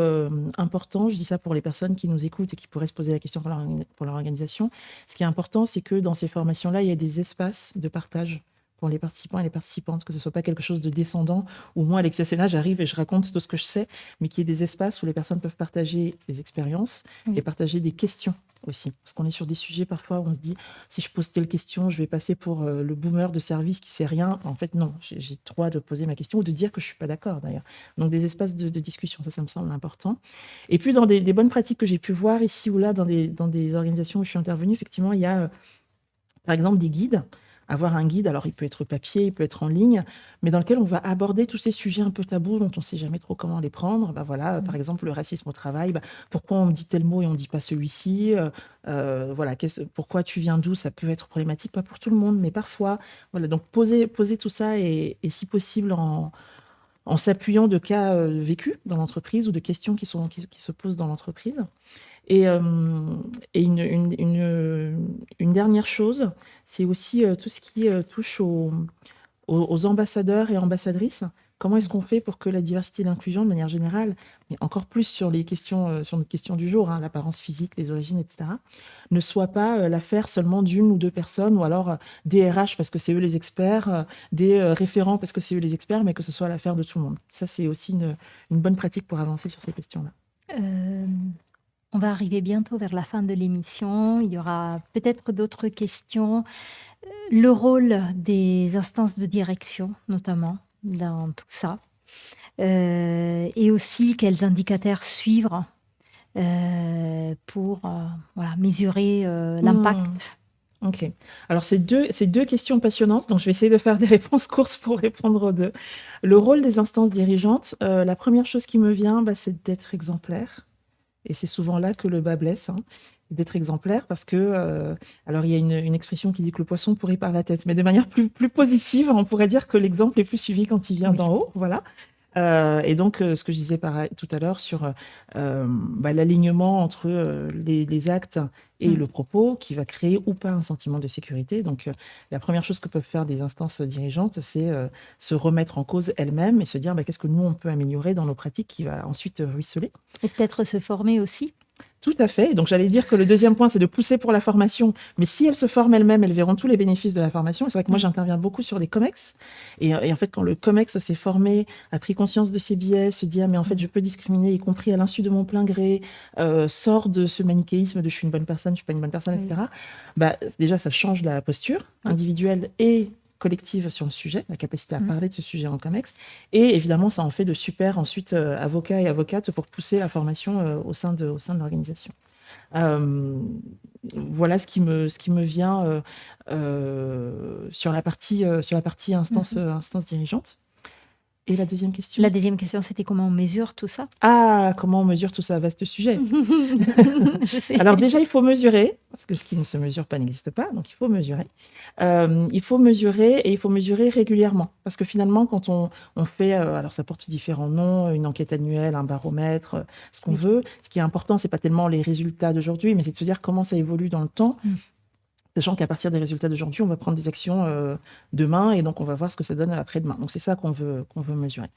important, je dis ça pour les personnes qui nous écoutent et qui pourraient se poser la question pour leur organisation, ce qui est important, c'est que dans ces formations-là, il y a des espaces de partage pour les participants et les participantes, que ce ne soit pas quelque chose de descendant, où moi, Alexia Sénat, j'arrive et je raconte tout ce que je sais, mais qu'il y ait des espaces où les personnes peuvent partager des expériences et partager des questions aussi. Parce qu'on est sur des sujets, parfois, où on se dit, si je pose telle question, je vais passer pour le boomer de service qui sait rien. En fait, non, j'ai le droit de poser ma question ou de dire que je suis pas d'accord, d'ailleurs. Donc, des espaces de discussion, ça me semble important. Et puis, dans des bonnes pratiques que j'ai pu voir ici ou là, dans des organisations où je suis intervenue, effectivement, il y a, par exemple, des guides. Avoir un guide, alors il peut être papier, il peut être en ligne, mais dans lequel on va aborder tous ces sujets un peu tabous dont on ne sait jamais trop comment les prendre. Bah voilà, par exemple, le racisme au travail, bah, pourquoi on me dit tel mot et on ne dit pas celui-ci, voilà, pourquoi tu viens d'où, ça peut être problématique, pas pour tout le monde, mais parfois. Voilà, donc poser tout ça et si possible en s'appuyant de cas vécus dans l'entreprise ou de questions qui se posent dans l'entreprise. Et une dernière chose, c'est aussi tout ce qui touche aux ambassadeurs et ambassadrices. Comment est-ce qu'on fait pour que la diversité et l'inclusion, de manière générale, mais encore plus sur les questions, sur notre question du jour, hein, l'apparence physique, les origines, etc., ne soit pas l'affaire seulement d'une ou deux personnes, ou alors des RH parce que c'est eux les experts, des référents parce que c'est eux les experts, mais que ce soit l'affaire de tout le monde. Ça, c'est aussi une bonne pratique pour avancer sur ces questions-là. On va arriver bientôt vers la fin de l'émission. Il y aura peut-être d'autres questions. Le rôle des instances de direction, notamment, dans tout ça. Et aussi, quels indicateurs suivre pour mesurer l'impact. Ok. Alors, c'est deux questions passionnantes. Donc, je vais essayer de faire des réponses courtes pour répondre aux deux. Le rôle des instances dirigeantes, la première chose qui me vient, c'est d'être exemplaire. Et c'est souvent là que le bas blesse, hein, d'être exemplaire, parce que, alors il y a une expression qui dit que le poisson pourrit par la tête, mais de manière plus positive, on pourrait dire que l'exemple est plus suivi quand il vient d'en haut, voilà. Et donc, ce que je disais tout à l'heure sur l'alignement entre les actes et le propos qui va créer ou pas un sentiment de sécurité. Donc, la première chose que peuvent faire des instances dirigeantes, c'est se remettre en cause elles-mêmes et se dire qu'est-ce que nous, on peut améliorer dans nos pratiques qui va ensuite ruisseler. Et peut-être se former aussi. Tout à fait. Donc, j'allais dire que le deuxième point, c'est de pousser pour la formation. Mais si elles se forment elles-mêmes, elles verront tous les bénéfices de la formation. Et c'est vrai que moi, j'interviens beaucoup sur les COMEX. Et en fait, quand le COMEX s'est formé, a pris conscience de ses biais, se dit, mais en fait, je peux discriminer, y compris à l'insu de mon plein gré, sort de ce manichéisme de je suis une bonne personne, je suis pas une bonne personne, etc. Déjà, ça change la posture individuelle et collective sur le sujet, la capacité à parler de ce sujet en COMEX. Et évidemment, ça en fait de super ensuite avocats et avocates pour pousser la formation au sein de l'organisation. Voilà ce qui me vient sur la partie instance dirigeante. Et la deuxième question ? La deuxième question, c'était comment on mesure tout ça ? Ah, comment on mesure tout ça ? Vaste sujet. Je sais. Alors déjà, il faut mesurer, parce que ce qui ne se mesure pas n'existe pas, donc il faut mesurer. Il faut mesurer et il faut mesurer régulièrement. Parce que finalement, quand on fait, alors ça porte différents noms, une enquête annuelle, un baromètre, ce qu'on veut, ce qui est important, c'est pas tellement les résultats d'aujourd'hui, mais c'est de se dire comment ça évolue dans le temps. Sachant qu'à partir des résultats d'aujourd'hui, on va prendre des actions demain et donc on va voir ce que ça donne après-demain. Donc c'est ça qu'on veut mesurer.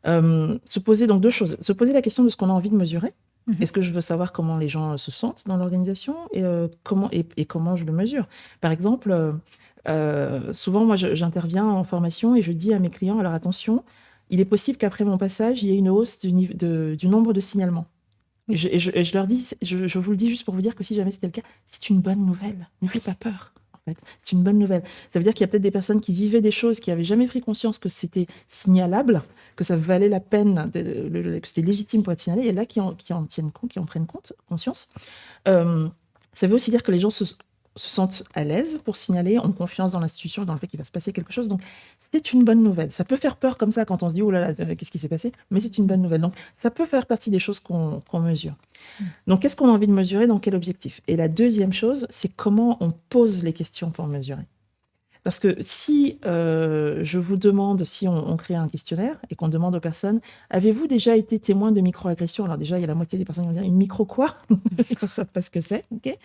Se poser donc deux choses. Se poser la question de ce qu'on a envie de mesurer. Est-ce que je veux savoir comment les gens se sentent dans l'organisation et comment je le mesure ? Par exemple, souvent, moi, j'interviens en formation et je dis à mes clients, alors attention, il est possible qu'après mon passage, il y ait une hausse du nombre de signalements. Et je leur dis, je vous le dis juste pour vous dire que si jamais c'était le cas, c'est une bonne nouvelle. N'ayez pas peur. En fait, c'est une bonne nouvelle. Ça veut dire qu'il y a peut-être des personnes qui vivaient des choses, qui n'avaient jamais pris conscience que c'était signalable, que ça valait la peine, que c'était légitime pour être signalé, et là qui en tiennent compte, qui en prennent conscience. Ça veut aussi dire que les gens se sentent à l'aise pour signaler, ont confiance dans l'institution, dans le fait qu'il va se passer quelque chose. Donc, c'est une bonne nouvelle. Ça peut faire peur comme ça quand on se dit « Oh là là, qu'est-ce qui s'est passé ?» Mais c'est une bonne nouvelle. Donc, ça peut faire partie des choses qu'on mesure. Donc, qu'est-ce qu'on a envie de mesurer, dans quel objectif ? Et la deuxième chose, c'est comment on pose les questions pour mesurer. Parce que si je vous demande, si on crée un questionnaire et qu'on demande aux personnes « Avez-vous déjà été témoin de microagressions ?» Alors déjà, il y a la moitié des personnes qui vont dire « Une micro quoi ?» Ils ne savent pas ce que c'est. Okay.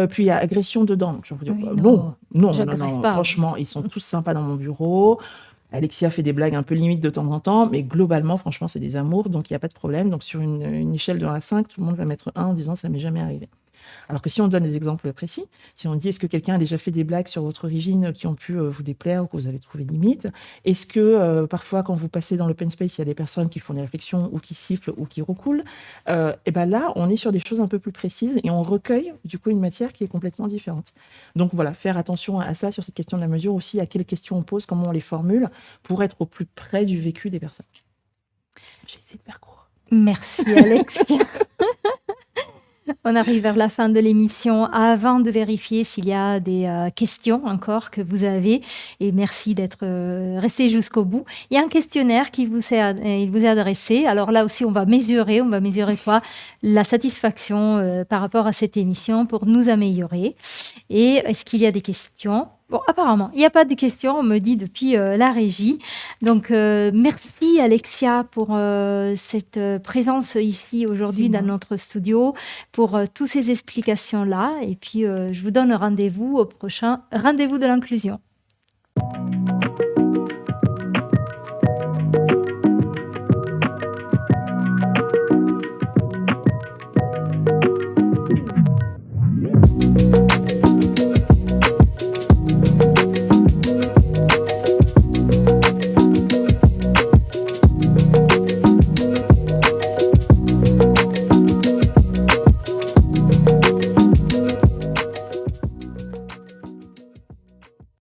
Puis il y a agression dedans. Donc, je vais vous dire non, franchement, ils sont tous sympas dans mon bureau. Alexia fait des blagues un peu limites de temps en temps, mais globalement, franchement, c'est des amours, donc il n'y a pas de problème. Donc sur une échelle de 1 à 5, tout le monde va mettre 1 en disant ça m'est jamais arrivé. Alors que si on donne des exemples précis, si on dit est-ce que quelqu'un a déjà fait des blagues sur votre origine qui ont pu vous déplaire ou que vous avez trouvé limite, est-ce que parfois quand vous passez dans l'open space, il y a des personnes qui font des réflexions ou qui sifflent ou qui roucoulent, et ben là, on est sur des choses un peu plus précises et on recueille du coup une matière qui est complètement différente. Donc voilà, faire attention à ça sur cette question de la mesure aussi, à quelles questions on pose, comment on les formule, pour être au plus près du vécu des personnes. J'ai essayé de faire court. Merci Alexia. On arrive vers la fin de l'émission. Avant de vérifier s'il y a des questions encore que vous avez, et merci d'être resté jusqu'au bout, il y a un questionnaire qui vous est adressé. Alors là aussi, on va mesurer quoi? La satisfaction par rapport à cette émission pour nous améliorer. Et est-ce qu'il y a des questions? Bon, apparemment, il n'y a pas de questions, on me dit depuis la régie. Donc, merci Alexia pour cette présence ici aujourd'hui dans notre studio, pour toutes ces explications-là. Et puis, je vous donne rendez-vous au prochain rendez-vous de l'inclusion.